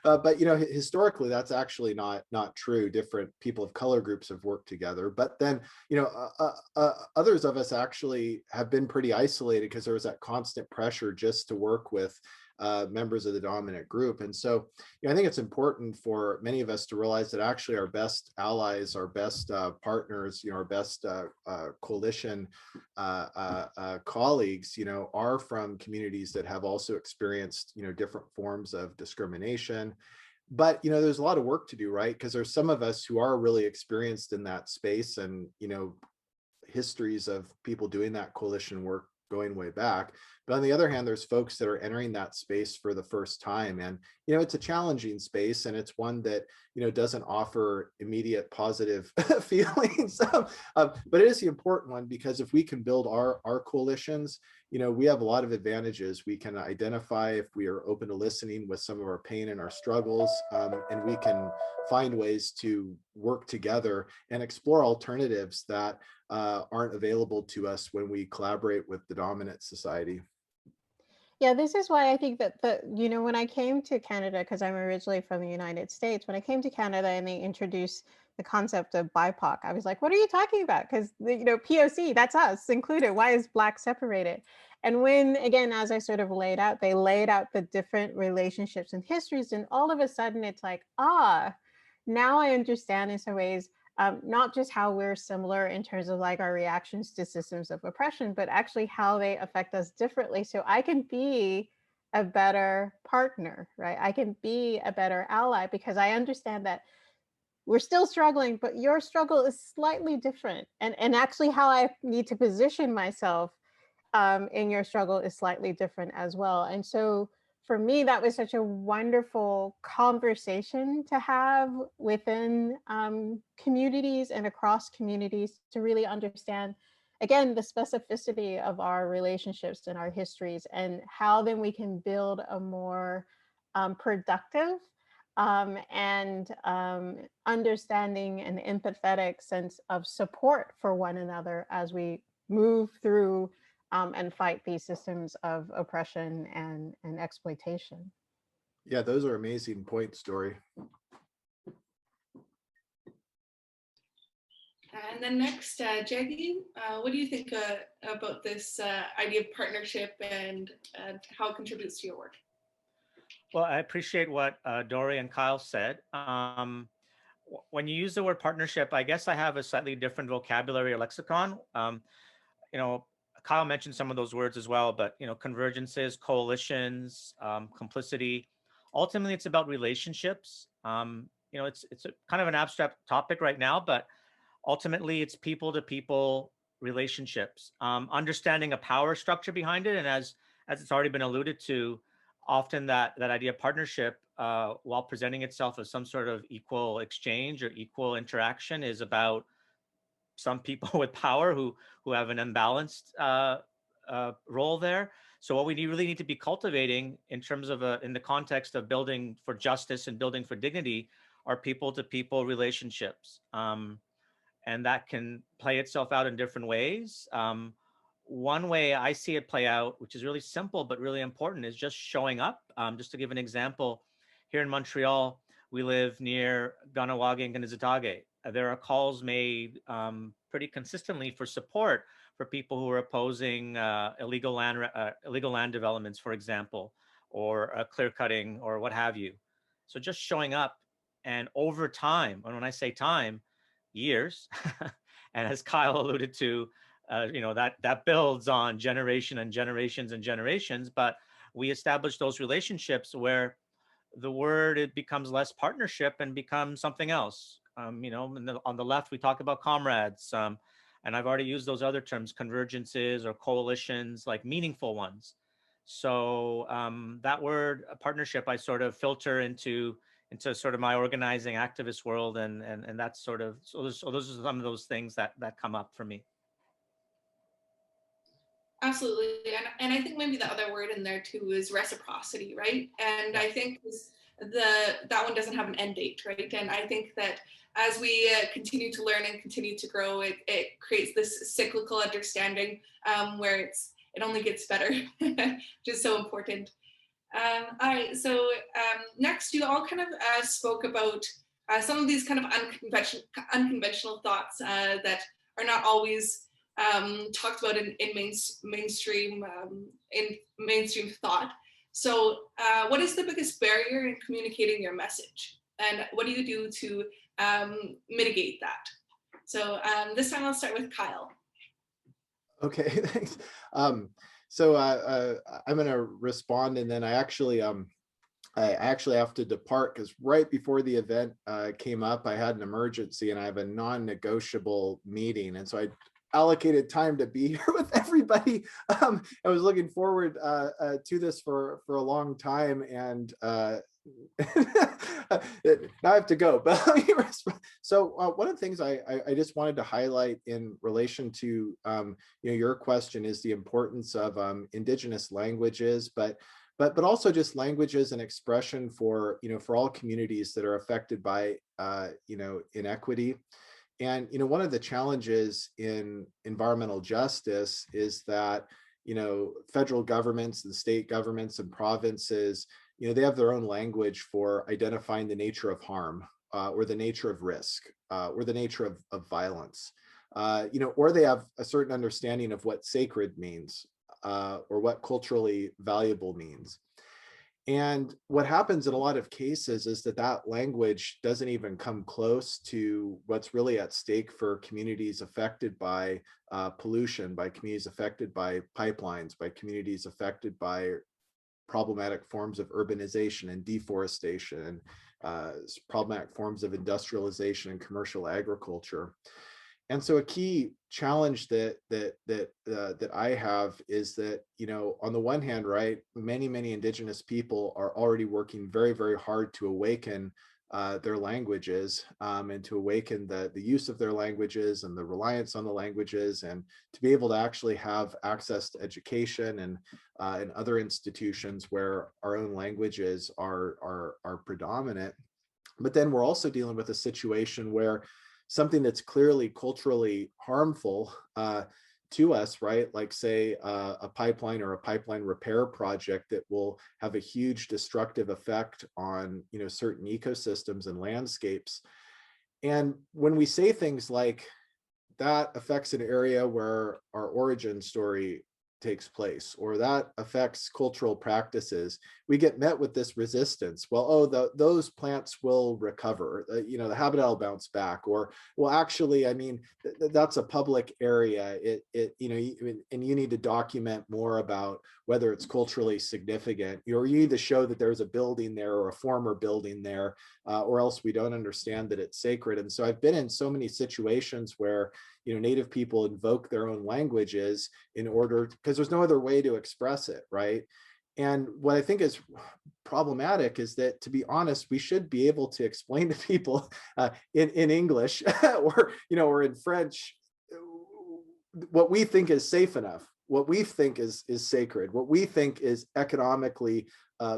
But historically, that's actually not true. Different people of color groups have worked together, but then others of us actually have been pretty isolated because there was that constant pressure just to work with members of the dominant group. And so I think it's important for many of us to realize that actually our best allies, our best partners, our best coalition colleagues, are from communities that have also experienced, different forms of discrimination. But, there's a lot of work to do, right? Because there's some of us who are really experienced in that space, and, histories of people doing that coalition work going way back. But on the other hand, there's folks that are entering that space for the first time. And, it's a challenging space, and it's one that, doesn't offer immediate positive feelings. But it is the important one, because if we can build our coalitions, we have a lot of advantages. We can identify if we are open to listening with some of our pain and our struggles, and we can find ways to work together and explore alternatives that aren't available to us when we collaborate with the dominant society. Yeah, this is why I think that when I came to Canada, because I'm originally from the United States, when I came to Canada and they introduced the concept of BIPOC, I was like, what are you talking about? Because POC, that's us included. Why is Black separated? And when, again, as I sort of laid out, they laid out the different relationships and histories, and all of a sudden it's like, now I understand in some ways, not just how we're similar in terms of like our reactions to systems of oppression, but actually how they affect us differently. So I can be a better partner, right? I can be a better ally because I understand that we're still struggling, but your struggle is slightly different. And actually how I need to position myself in your struggle is slightly different as well. And so for me, that was such a wonderful conversation to have within communities and across communities to really understand, again, the specificity of our relationships and our histories, and how then we can build a more productive and understanding and empathetic sense of support for one another as we move through and fight these systems of oppression and exploitation. Yeah, those are amazing points, Dory. And then next, Jeggy, what do you think about this idea of partnership and how it contributes to your work? Well, I appreciate what Dory and Kyle said. When you use the word partnership, I guess I have a slightly different vocabulary or lexicon. Kyle mentioned some of those words as well, but convergences, coalitions, complicity. Ultimately, it's about relationships. It's a kind of an abstract topic right now, but ultimately, it's people-to-people relationships. Understanding a power structure behind it, and as it's already been alluded to, often that idea of partnership, while presenting itself as some sort of equal exchange or equal interaction, is about some people with power who have an imbalanced role there. So what we really need to be cultivating in terms of in the context of building for justice and building for dignity are people-to-people relationships. And that can play itself out in different ways. One way I see it play out, which is really simple but really important, is just showing up. Just to give an example, here in Montreal, we live near Ganawagi and Kanesatake. There are calls made pretty consistently for support for people who are opposing illegal land developments, for example, or clear cutting or what have you. So just showing up, and over time, and when I say time, years, and as Kyle alluded to, that builds on generation and generations and generations, but we establish those relationships where the word, it becomes less partnership and becomes something else. On the left, we talk about comrades, and I've already used those other terms, convergences or coalitions, like meaningful ones. So that word partnership, I sort of filter into sort of my organizing activist world, and that's sort of, so those are some of those things that come up for me. Absolutely, and I think maybe the other word in there too is reciprocity, right? And I think that one doesn't have an end date, right? And I think that as we continue to learn and continue to grow, it creates this cyclical understanding where it only gets better, which is so important. All right, so next you all kind of spoke about some of these kind of unconventional thoughts that are not always talked about in mainstream thought. So what is the biggest barrier in communicating your message? And what do you do to mitigate that? So this time I'll start with Kyle. Okay, thanks. So I'm going to respond, and then I actually have to depart because right before the event came up, I had an emergency and I have a non-negotiable meeting, and so I allocated time to be here with everybody. I was looking forward to this for a long time, and now I have to go. But so one of the things I just wanted to highlight in relation to your question is the importance of Indigenous languages, but also just languages and expression for all communities that are affected by inequity. And one of the challenges in environmental justice is that federal governments and state governments and provinces, they have their own language for identifying the nature of harm, or the nature of risk, or the nature of violence, or they have a certain understanding of what sacred means. or what culturally valuable means. And what happens in a lot of cases is that that language doesn't even come close to what's really at stake for communities affected by pollution, by communities affected by pipelines, by communities affected by problematic forms of urbanization and deforestation, and problematic forms of industrialization and commercial agriculture. And so a key challenge that I have is that, you know, on the one hand, right, many Indigenous people are already working very hard to awaken their languages, and to awaken the use of their languages and the reliance on the languages, and to be able to actually have access to education and other institutions where our own languages are predominant. But then we're also dealing with a situation where something that's clearly culturally harmful to us, right? Like say a pipeline or a pipeline repair project that will have a huge destructive effect on, you know, certain ecosystems and landscapes. And when we say things like that affects an area where our origin story takes place, or that affects cultural practices, we get met with this resistance. Well, oh, those plants will recover, you know, the habitat will bounce back, or, well, actually, I mean, that's a public area. You know, and you need to document more about whether it's culturally significant, or you need to show that there's a building there or a former building there, or else we don't understand that it's sacred. And so I've been in so many situations where, you know, Native people invoke their own languages in order, because there's no other way to express it, right? And what I think is problematic is that, to be honest, we should be able to explain to people in English or, you know, or in French, what we think is safe enough, what we think is sacred, what we think is economically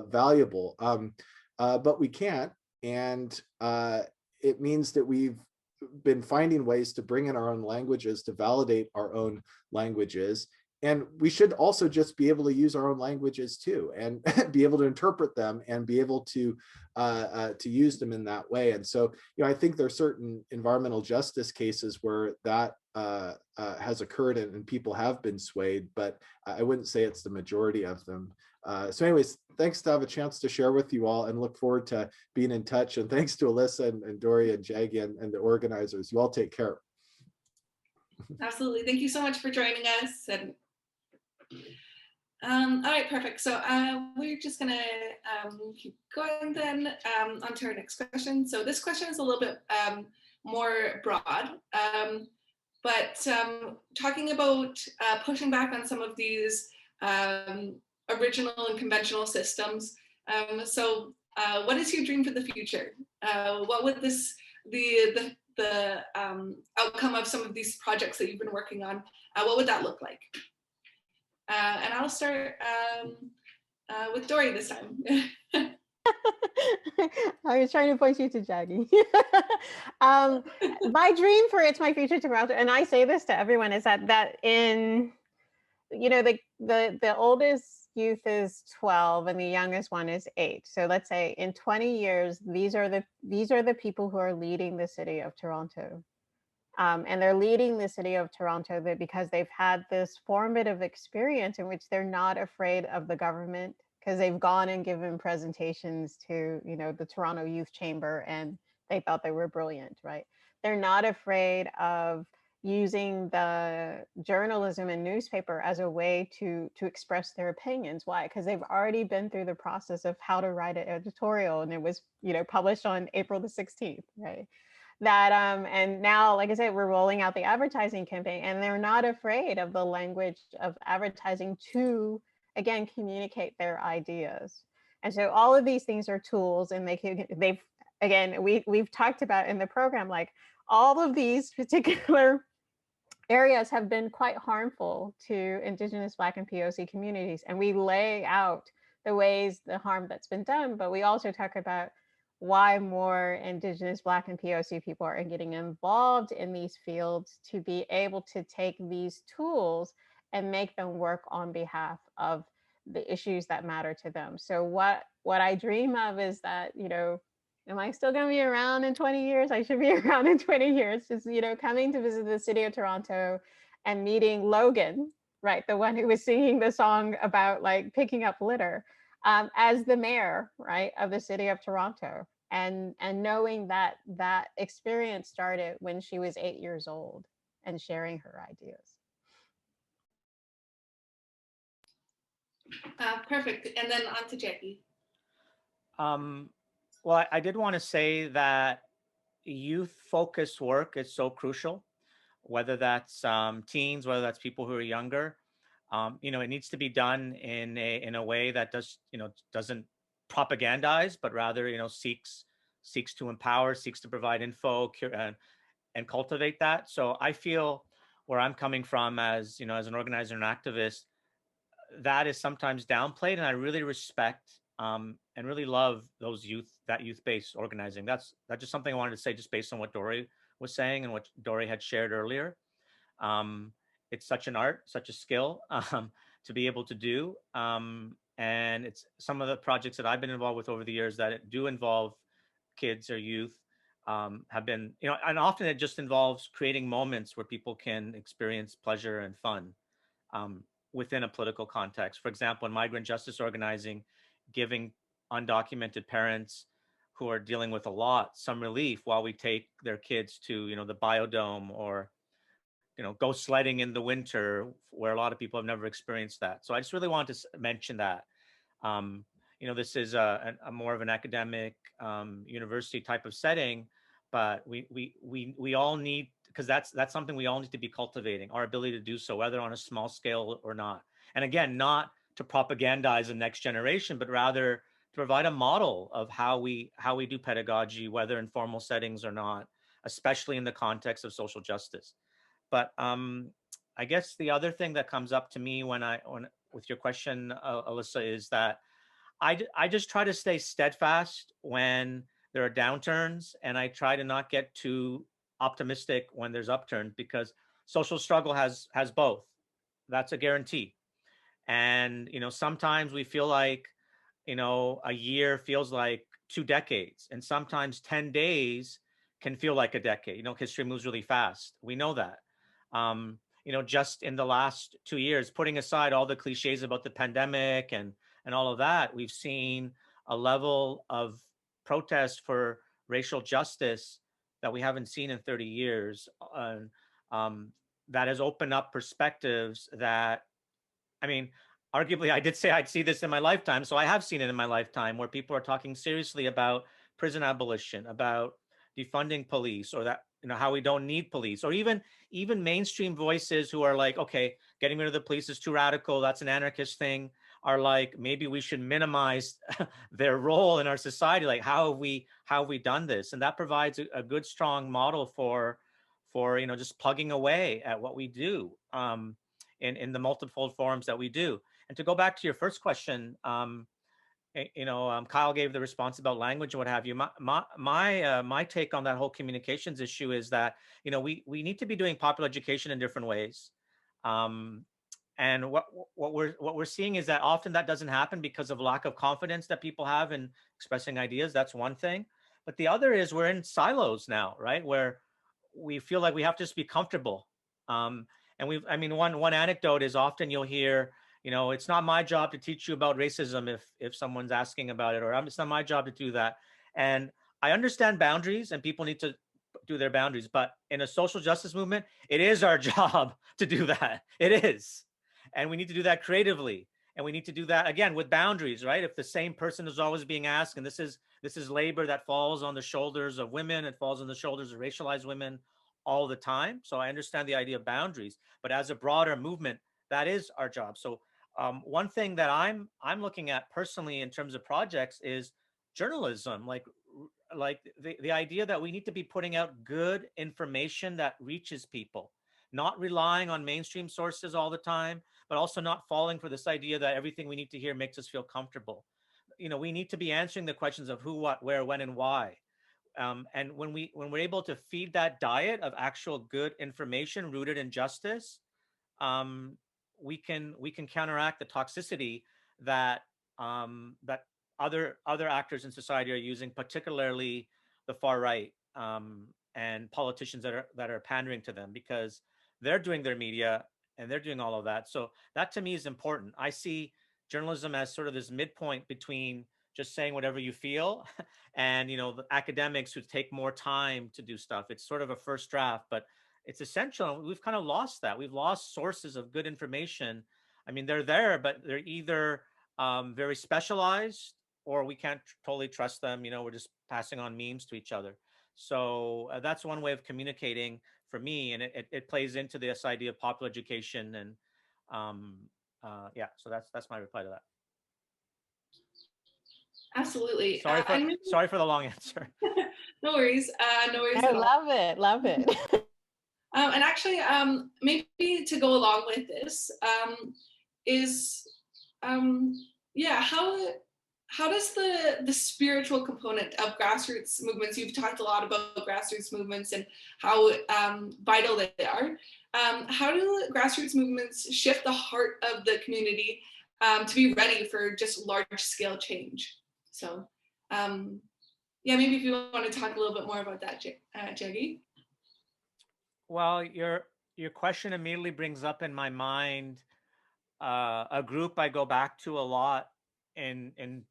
valuable, but we can't. And it means that we've been finding ways to bring in our own languages to validate our own languages. And we should also just be able to use our own languages too, and be able to interpret them and be able to use them in that way. And so, you know, I think there are certain environmental justice cases where that has occurred and people have been swayed, but I wouldn't say it's the majority of them. So anyways, thanks to have a chance to share with you all, and look forward to being in touch. And thanks to Alyssa and Dory and Jeggy and the organizers. You all take care. Absolutely. Thank you so much for joining us. And all right, perfect. So we're just gonna keep going then onto our next question. So this question is a little bit more broad, but talking about pushing back on some of these original and conventional systems. So what is your dream for the future? What would the outcome of some of these projects that you've been working on, what would that look like? And I'll start with Dory this time. I was trying to point you to Jeggy. My dream for It's My Future Toronto, and I say this to everyone, is that in, you know, the oldest youth is 12 and the youngest one is 8. So let's say in 20 years, these are the people who are leading the city of Toronto. And they're leading the city of Toronto because they've had this formative experience in which they're not afraid of the government, because they've gone and given presentations to, you know, the Toronto Youth Chamber, and they thought they were brilliant, right? They're not afraid of using the journalism and newspaper as a way to express their opinions. Why? Because they've already been through the process of how to write an editorial, and it was, you know, published on April the 16th, right? That and now, like I said, we're rolling out the advertising campaign, and they're not afraid of the language of advertising to, again, communicate their ideas. And so all of these things are tools, and we've talked about in the program, like all of these particular areas have been quite harmful to Indigenous, Black, and POC communities. And we lay out the ways, the harm that's been done, but we also talk about why more Indigenous, Black, and POC people are getting involved in these fields to be able to take these tools and make them work on behalf of the issues that matter to them. So what I dream of is that, you know, am I still going to be around in 20 years? I should be around in 20 years. Just, you know, coming to visit the city of Toronto and meeting Logan, right, the one who was singing the song about like picking up litter, as the mayor, right, of the city of Toronto, and knowing that that experience started when she was 8 years old and sharing her ideas. Perfect. And then on to Jeggy. Well, I did want to say that youth-focused work is so crucial, whether that's teens, whether that's people who are younger. It needs to be done in a way that doesn't propagandize, but rather seeks to empower, seeks to provide info and cultivate that. So I feel where I'm coming from as as an organizer and activist, that is sometimes downplayed, and I really respect and really love that youth-based organizing. That's just something I wanted to say, just based on what Dory was saying and what Dory had shared earlier. It's such an art, such a skill to be able to do, and it's some of the projects that I've been involved with over the years that do involve kids or youth have been, and often it just involves creating moments where people can experience pleasure and fun. Within a political context. For example, in migrant justice organizing, giving undocumented parents who are dealing with a lot some relief while we take their kids to the biodome, or go sledding in the winter, where a lot of people have never experienced that. So I just really wanted to mention that. This is a more of an academic university type of setting, but we all need, because that's something we all need to be cultivating, our ability to do so, whether on a small scale or not. And again, not to propagandize the next generation, but rather to provide a model of how we do pedagogy, whether in formal settings or not, especially in the context of social justice. But I guess the other thing that comes up to me when with your question, Alyssa, is that I just try to stay steadfast when there are downturns, and I try to not get too optimistic when there's upturns, because social struggle has both. That's a guarantee. And sometimes we feel like a year feels like 2 decades, and sometimes 10 days can feel like a decade. History moves really fast. We know that. Just in the last 2 years, putting aside all the cliches about the pandemic and all of that, we've seen a level of protest for racial justice that we haven't seen in 30 years. That has opened up perspectives that, arguably, I did say I'd see this in my lifetime, so I have seen it in my lifetime, where people are talking seriously about prison abolition, about defunding police, or that how we don't need police, or even mainstream voices who are like, okay, getting rid of the police is too radical, that's an anarchist thing, are like, maybe we should minimize their role in our society. Like, how have we done this? And that provides a good, strong model for just plugging away at what we do in the multiple forms that we do. And to go back to your first question, Kyle gave the response about language and what have you. My take on that whole communications issue is that we need to be doing popular education in different ways. And what we're seeing is that often that doesn't happen because of lack of confidence that people have in expressing ideas. That's one thing. But the other is we're in silos now, right? Where we feel like we have to just be comfortable. And one anecdote is, often you'll hear, it's not my job to teach you about racism if someone's asking about it, or it's not my job to do that. And I understand boundaries, and people need to do their boundaries, but in a social justice movement, it is our job to do that. It is. And we need to do that creatively. And we need to do that, again, with boundaries, right? If the same person is always being asked, and this is labor that falls on the shoulders of women, it falls on the shoulders of racialized women all the time. So I understand the idea of boundaries, but as a broader movement, that is our job. So one thing that I'm looking at personally in terms of projects is journalism, like the idea that we need to be putting out good information that reaches people, not relying on mainstream sources all the time, but also not falling for this idea that everything we need to hear makes us feel comfortable. We need to be answering the questions of who, what, where, when, and why. And when we're able to feed that diet of actual good information rooted in justice, we can counteract the toxicity that that other actors in society are using, particularly the far right and politicians that are pandering to them, because they're doing their media they're doing all of that. So that to me is important. I see journalism as sort of this midpoint between just saying whatever you feel and, you know, the academics who take more time to do stuff. It's sort of a first draft, but it's essential. We've kind of lost that. We've lost sources of good information. I mean, they're there, but they're either very specialized or we can't totally trust them. You know, we're just passing on memes to each other. So that's one way of communicating for me. And it plays into this idea of popular education. And yeah, so that's my reply to that. Absolutely. Sorry for the long answer. No worries. No worries I at all. love it. Love it. And actually, maybe to go along with this is, yeah, how does the spiritual component of grassroots movements, you've talked a lot about grassroots movements and how vital they are. How do grassroots movements shift the heart of the community to be ready for just large scale change? So yeah, maybe if you want to talk a little bit more about that, Jeggy. Well, your question immediately brings up in my mind a group I go back to a lot in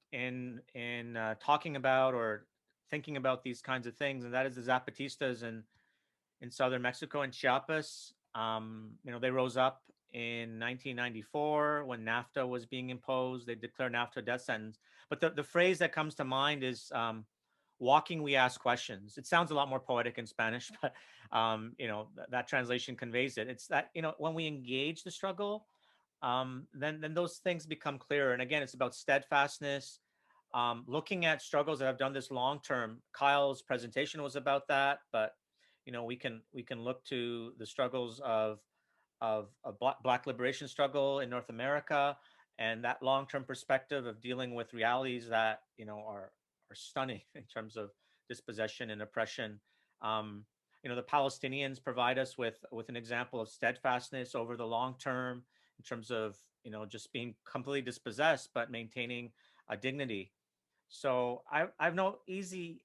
talking about or thinking about these kinds of things, and that is the Zapatistas in southern Mexico and Chiapas. You know, they rose up in 1994 when NAFTA was being imposed. They declared NAFTA a death sentence. But the phrase that comes to mind is walking, we ask questions. It sounds a lot more poetic in Spanish, but you know, that translation conveys it. It's that, you know, when we engage the struggle, then those things become clearer. And again, it's about steadfastness, looking at struggles that have done this long term. Kyle's presentation was about that, but you know, we can look to the struggles of Black liberation struggle in North America, and that long term perspective of dealing with realities that, you know, are stunning in terms of dispossession and oppression. You know, the Palestinians provide us with an example of steadfastness over the long term in terms of, you know, just being completely dispossessed but maintaining a dignity. So I've no easy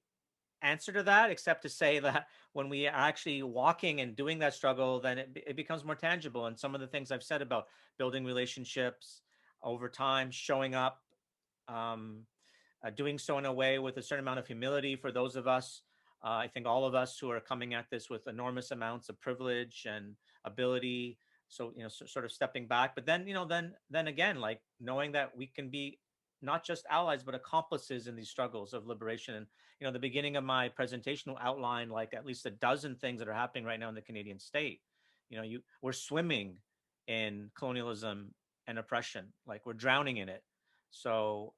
answer to that except to say that when we are actually walking and doing that struggle, then it becomes more tangible. And some of the things I've said about building relationships over time, showing up, doing so in a way with a certain amount of humility for those of us, I think all of us who are coming at this with enormous amounts of privilege and ability. So, you know, sort of stepping back, but then, you know, then again, like knowing that we can be not just allies, but accomplices in these struggles of liberation. And, you know, the beginning of my presentation will outline like at least a dozen things that are happening right now in the Canadian state. You know, we're swimming in colonialism and oppression, like we're drowning in it. So,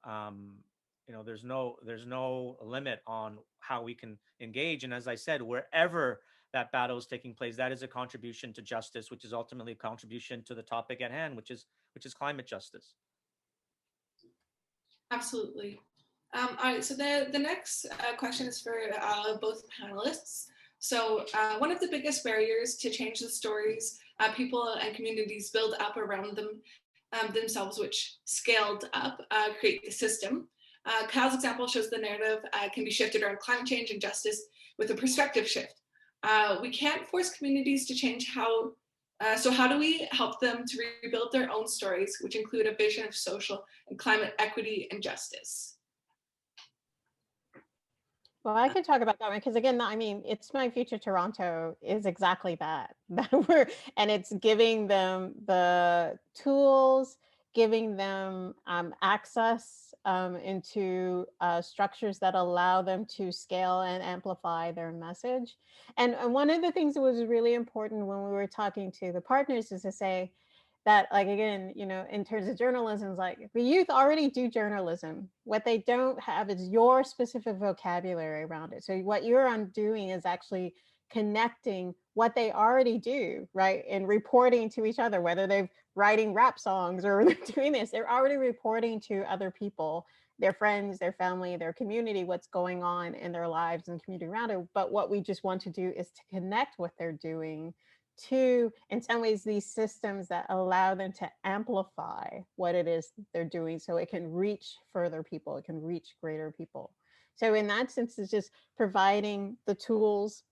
you know, there's no limit on how we can engage. And as I said, wherever that battle is taking place, that is a contribution to justice, which is ultimately a contribution to the topic at hand, which is climate justice. Absolutely. All right, so the next question is for both panelists. So one of the biggest barriers to change the stories people and communities build up around themselves, which scaled up, create the system. Kyle's example shows the narrative can be shifted around climate change and justice with a perspective shift. We can't force communities to change so how do we help them to rebuild their own stories, which include a vision of social and climate equity and justice? Well, I could talk about that one because again, I mean, It's My Future Toronto is exactly that. And it's giving them the tools, giving them access into structures that allow them to scale and amplify their message. And one of the things that was really important when we were talking to the partners is to say that, like, again, you know, in terms of journalism, is like the youth already do journalism. What they don't have is your specific vocabulary around it. So what you're undoing is actually connecting what they already do, right? And reporting to each other, whether they're writing rap songs or they're doing this, they're already reporting to other people, their friends, their family, their community, what's going on in their lives and community around it. But what we just want to do is to connect what they're doing to, in some ways, these systems that allow them to amplify what it is they're doing so it can reach further people, it can reach greater people. So in that sense, it's just providing the tools,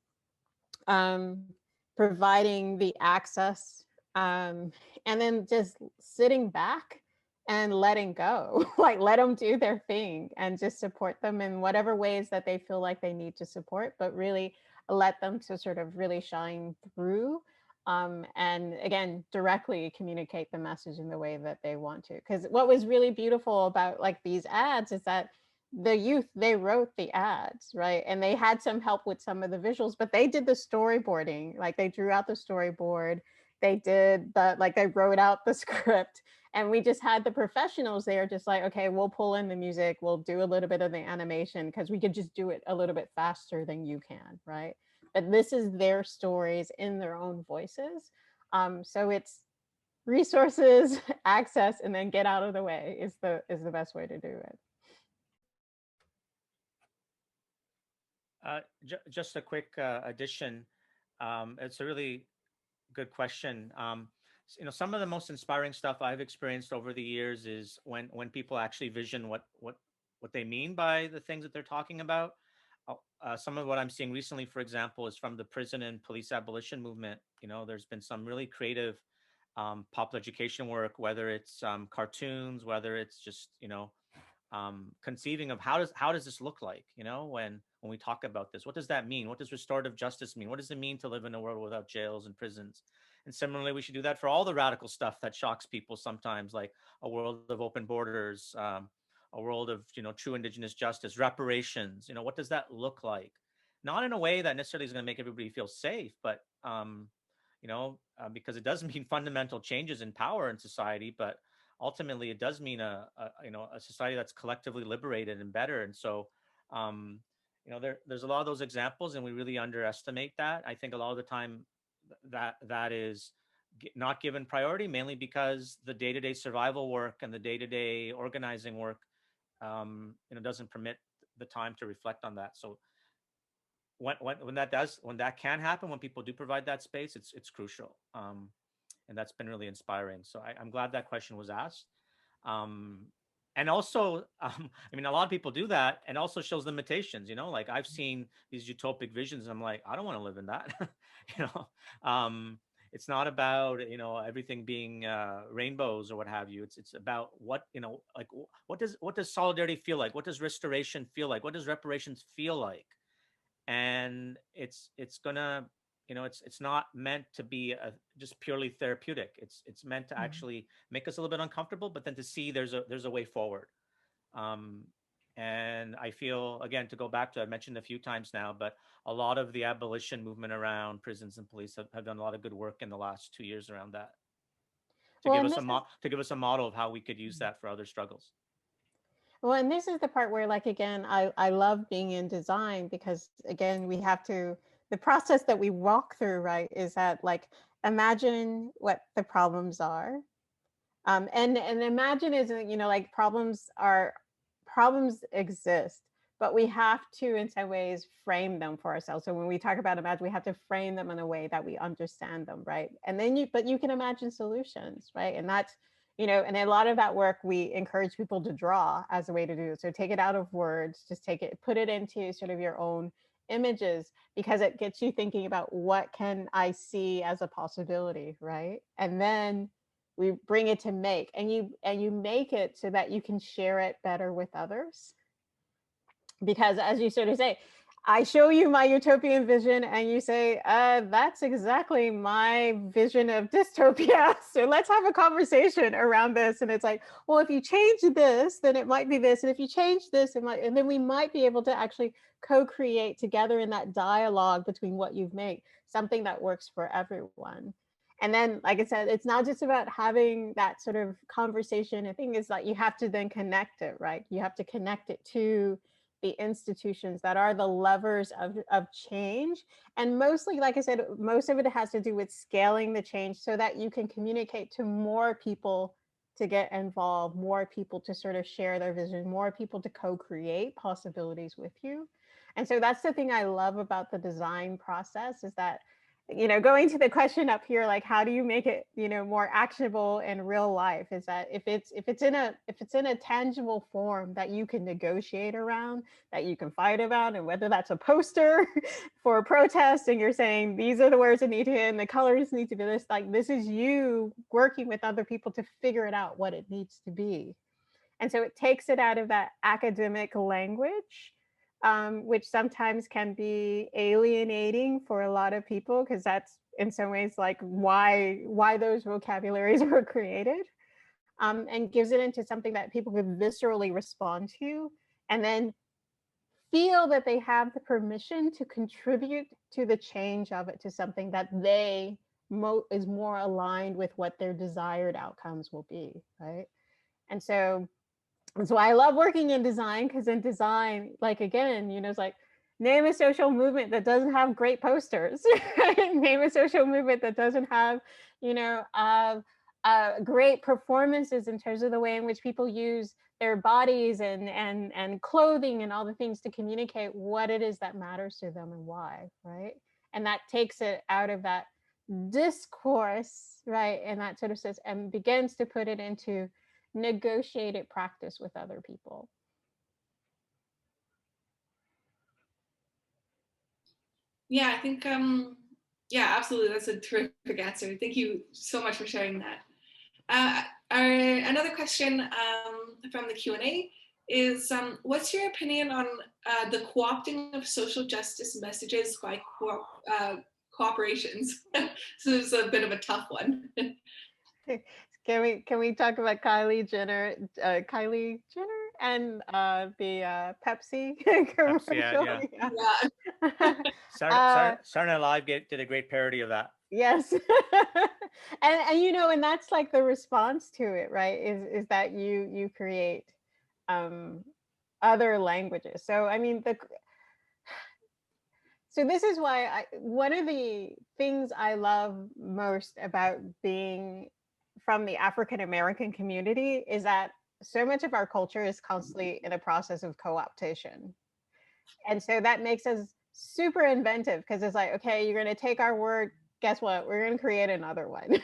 providing the access And then just sitting back and letting go, like let them do their thing and just support them in whatever ways that they feel like they need to support, but really let them to sort of really shine through, and again, directly communicate the message in the way that they want to. Because what was really beautiful about like these ads is that the youth, they wrote the ads, right? And they had some help with some of the visuals, but they did the storyboarding. Like they drew out the storyboard, they did the, like they wrote out the script, and we just had the professionals there just like, okay, we'll pull in the music, we'll do a little bit of the animation because we could just do it a little bit faster than you can, right? But this is their stories in their own voices. So it's resources, access, and then get out of the way is the best way to do it. Just a quick addition. It's a really good question. Some of the most inspiring stuff I've experienced over the years is when people actually vision what they mean by the things that they're talking about. Some of what I'm seeing recently, for example, is from the prison and police abolition movement. There's been some really creative popular education work, whether it's cartoons, whether it's just conceiving of how does this look like, when we talk about this, what does that mean? What does restorative justice mean? What does it mean to live in a world without jails and prisons? And similarly, we should do that for all the radical stuff that shocks people sometimes, like a world of open borders, a world of true Indigenous justice, reparations. What does that look like? Not in a way that necessarily is going to make everybody feel safe, but because it does mean fundamental changes in power in society, but ultimately it does mean a society that's collectively liberated and better. And so there's a lot of those examples, and we really underestimate that. I think a lot of the time that is not given priority, mainly because the day-to-day survival work and the day-to-day organizing work doesn't permit the time to reflect on that. So when that can happen, when people do provide that space, it's crucial. And that's been really inspiring. So I'm glad that question was asked. And also, a lot of people do that, and also shows limitations. Like I've seen these utopic visions, and I'm like, I don't want to live in that. It's not about everything being rainbows or what have you. It's about what what does solidarity feel like? What does restoration feel like? What does reparations feel like? And it's gonna it's not meant to be just purely therapeutic. It's meant to actually make us a little bit uncomfortable, but then to see there's a way forward. And I feel, again, to go back to, I mentioned a few times now, but a lot of the abolition movement around prisons and police have done a lot of good work in the last 2 years around that, to give us a model of how we could use that for other struggles. Well, and this is the part where, like, again, I love being in design, because again, we have to, the process that we walk through, right, is that, like, imagine what the problems are. And imagine is, like, problems exist, but we have to, in some ways, frame them for ourselves. So when we talk about imagine, we have to frame them in a way that we understand them, right? And then but you can imagine solutions, right? And that's, and a lot of that work, we encourage people to draw as a way to do it. So take it out of words, just put it into sort of your own images, because it gets you thinking about what can I see as a possibility, right? And then we bring it to make, and you make it so that you can share it better with others. Because as you sort of say, I show you my utopian vision and you say, that's exactly my vision of dystopia. So let's have a conversation around this. And it's like, well, if you change this, then it might be this. And if you change this, it might, and then we might be able to actually co-create together in that dialogue between what you've made, something that works for everyone. And then, like I said, it's not just about having that sort of conversation. I think it's like you have to then connect it, right? You have to connect it to the institutions that are the levers of change. And mostly, like I said, most of it has to do with scaling the change so that you can communicate to more people to get involved, more people to sort of share their vision, more people to co-create possibilities with you. And so that's the thing I love about the design process, is that going to the question up here, like, how do you make it, more actionable in real life, is that if it's in a tangible form that you can negotiate around, that you can fight about, and whether that's a poster for a protest and you're saying these are the words that need to hit and the colors need to be this, like, this is you working with other people to figure it out what it needs to be. And so it takes it out of that academic language, which sometimes can be alienating for a lot of people, because that's in some ways like why those vocabularies were created, and gives it into something that people could viscerally respond to, and then feel that they have the permission to contribute to the change of it to something that is more aligned with what their desired outcomes will be, right? And so that's why I love working in design, because in design, like, again, it's like, name a social movement that doesn't have great posters. Name a social movement that doesn't have, great performances in terms of the way in which people use their bodies and clothing and all the things to communicate what it is that matters to them and why, right? And that takes it out of that discourse, right? And that sort of says, and begins to put it into negotiated practice with other people. Yeah, I think, yeah, absolutely. That's a terrific answer. Thank you so much for sharing that. Another question from the Q&A is, what's your opinion on the co-opting of social justice messages by corporations? So this is a bit of a tough one. Can we talk about Kylie Jenner and the Pepsi commercial? Yeah. Saturday Night Live did a great parody of that. Yes. and that's like the response to it, right? Is that you create other languages. So I mean, so this is why one of the things I love most about being from the African American community is that so much of our culture is constantly in a process of co-optation. And so that makes us super inventive, because it's like, okay, you're going to take our word, guess what? We're going to create another one.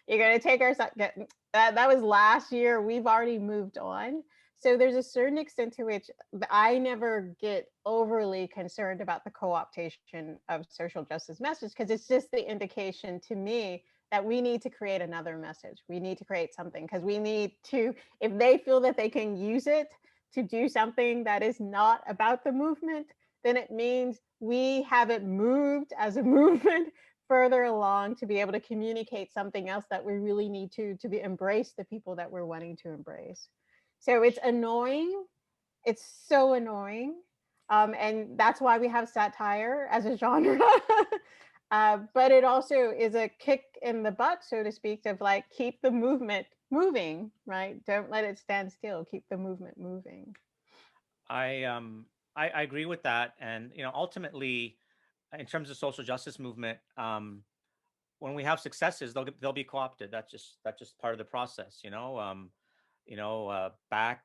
You're going to take that was last year. We've already moved on. So there's a certain extent to which I never get overly concerned about the co-optation of social justice message, because it's just the indication to me that we need to create another message. We need to create something, because we need to, if they feel that they can use it to do something that is not about the movement, then it means we haven't moved as a movement further along to be able to communicate something else that we really need to embrace the people that we're wanting to embrace. So it's annoying. It's so annoying. And that's why we have satire as a genre. But it also is a kick in the butt, so to speak, of like, keep the movement moving, right? Don't let it stand still. Keep the movement moving. I agree with that. And, ultimately, in terms of social justice movement, when we have successes, they'll be co-opted. That's just part of the process, back,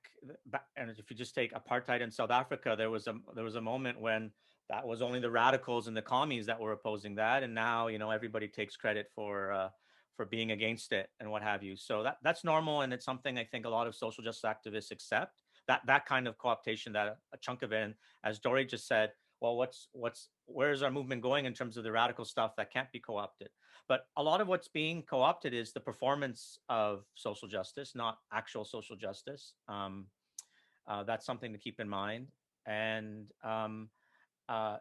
and if you just take apartheid in South Africa, there was a moment when that was only the radicals and the commies that were opposing that, and now everybody takes credit for being against it and what have you. So that's normal, and it's something I think a lot of social justice activists accept, that kind of co-optation, that a chunk of it. And as Dory just said, well, where's our movement going in terms of the radical stuff that can't be co-opted? But a lot of what's being co-opted is the performance of social justice, not actual social justice. That's something to keep in mind. And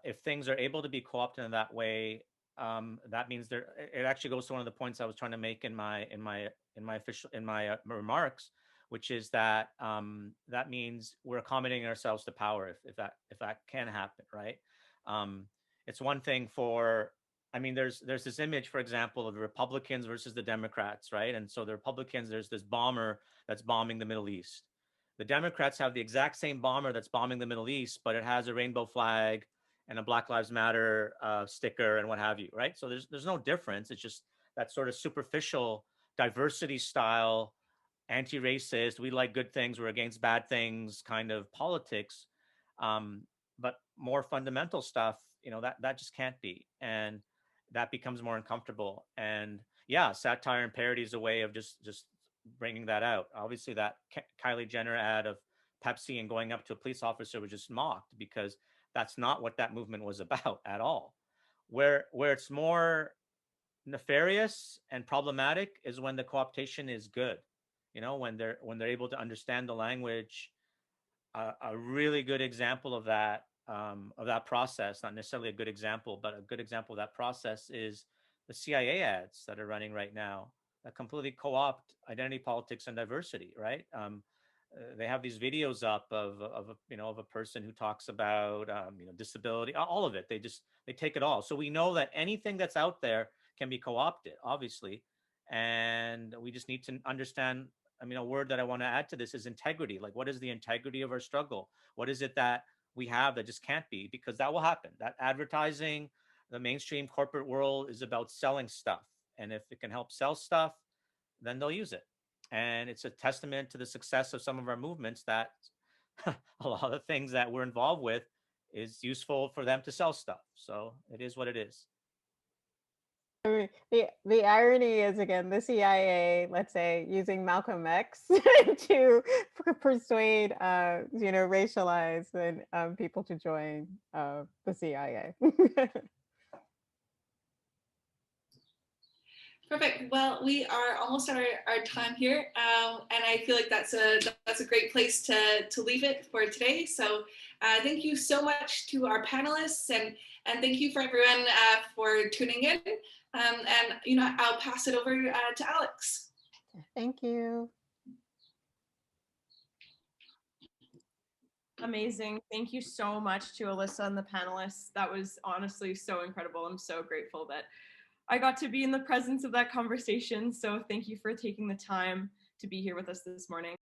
if things are able to be co-opted in that way, that means it actually goes to one of the points I was trying to make in my remarks, which is that that means we're accommodating ourselves to power, if that can happen, right? It's one thing there's this image, for example, of the Republicans versus the Democrats, right? And so the Republicans, there's this bomber that's bombing the Middle East. The Democrats have the exact same bomber that's bombing the Middle East, but it has a rainbow flag and a Black Lives Matter sticker and what have you, right? So there's no difference. It's just that sort of superficial diversity style, anti-racist, we like good things, we're against bad things kind of politics. But more fundamental stuff, that just can't be. And that becomes more uncomfortable. And yeah, satire and parody is a way of just bringing that out. Obviously, that Kylie Jenner ad of Pepsi and going up to a police officer was just mocked, because that's not what that movement was about at all. Where it's more nefarious and problematic is when the co-optation is good. You know, when they're able to understand the language. A really good example of that process, not necessarily a good example, but a good example of that process is the CIA ads that are running right now that completely co-opt identity politics and diversity, right? They have these videos up of a person who talks about disability, all of it. They take it all. So we know that anything that's out there can be co-opted, obviously, and we just need to understand. I mean, a word that I want to add to this is integrity. Like, what is the integrity of our struggle? What is it that we have that just can't be? Because that will happen. That advertising, the mainstream corporate world is about selling stuff. And if it can help sell stuff, then they'll use it. And it's a testament to the success of some of our movements that a lot of the things that we're involved with is useful for them to sell stuff. So it is what it is. The irony is, again, the CIA, let's say, using Malcolm X to persuade, racialized and people to join the CIA. Perfect. Well, we are almost at our time here, and I feel like that's a great place to leave it for today. So thank you so much to our panelists, and thank you for everyone for tuning in. And I'll pass it over to Alex. Thank you. Amazing. Thank you so much to Alyssa and the panelists. That was honestly so incredible. I'm so grateful that I got to be in the presence of that conversation. So thank you for taking the time to be here with us this morning.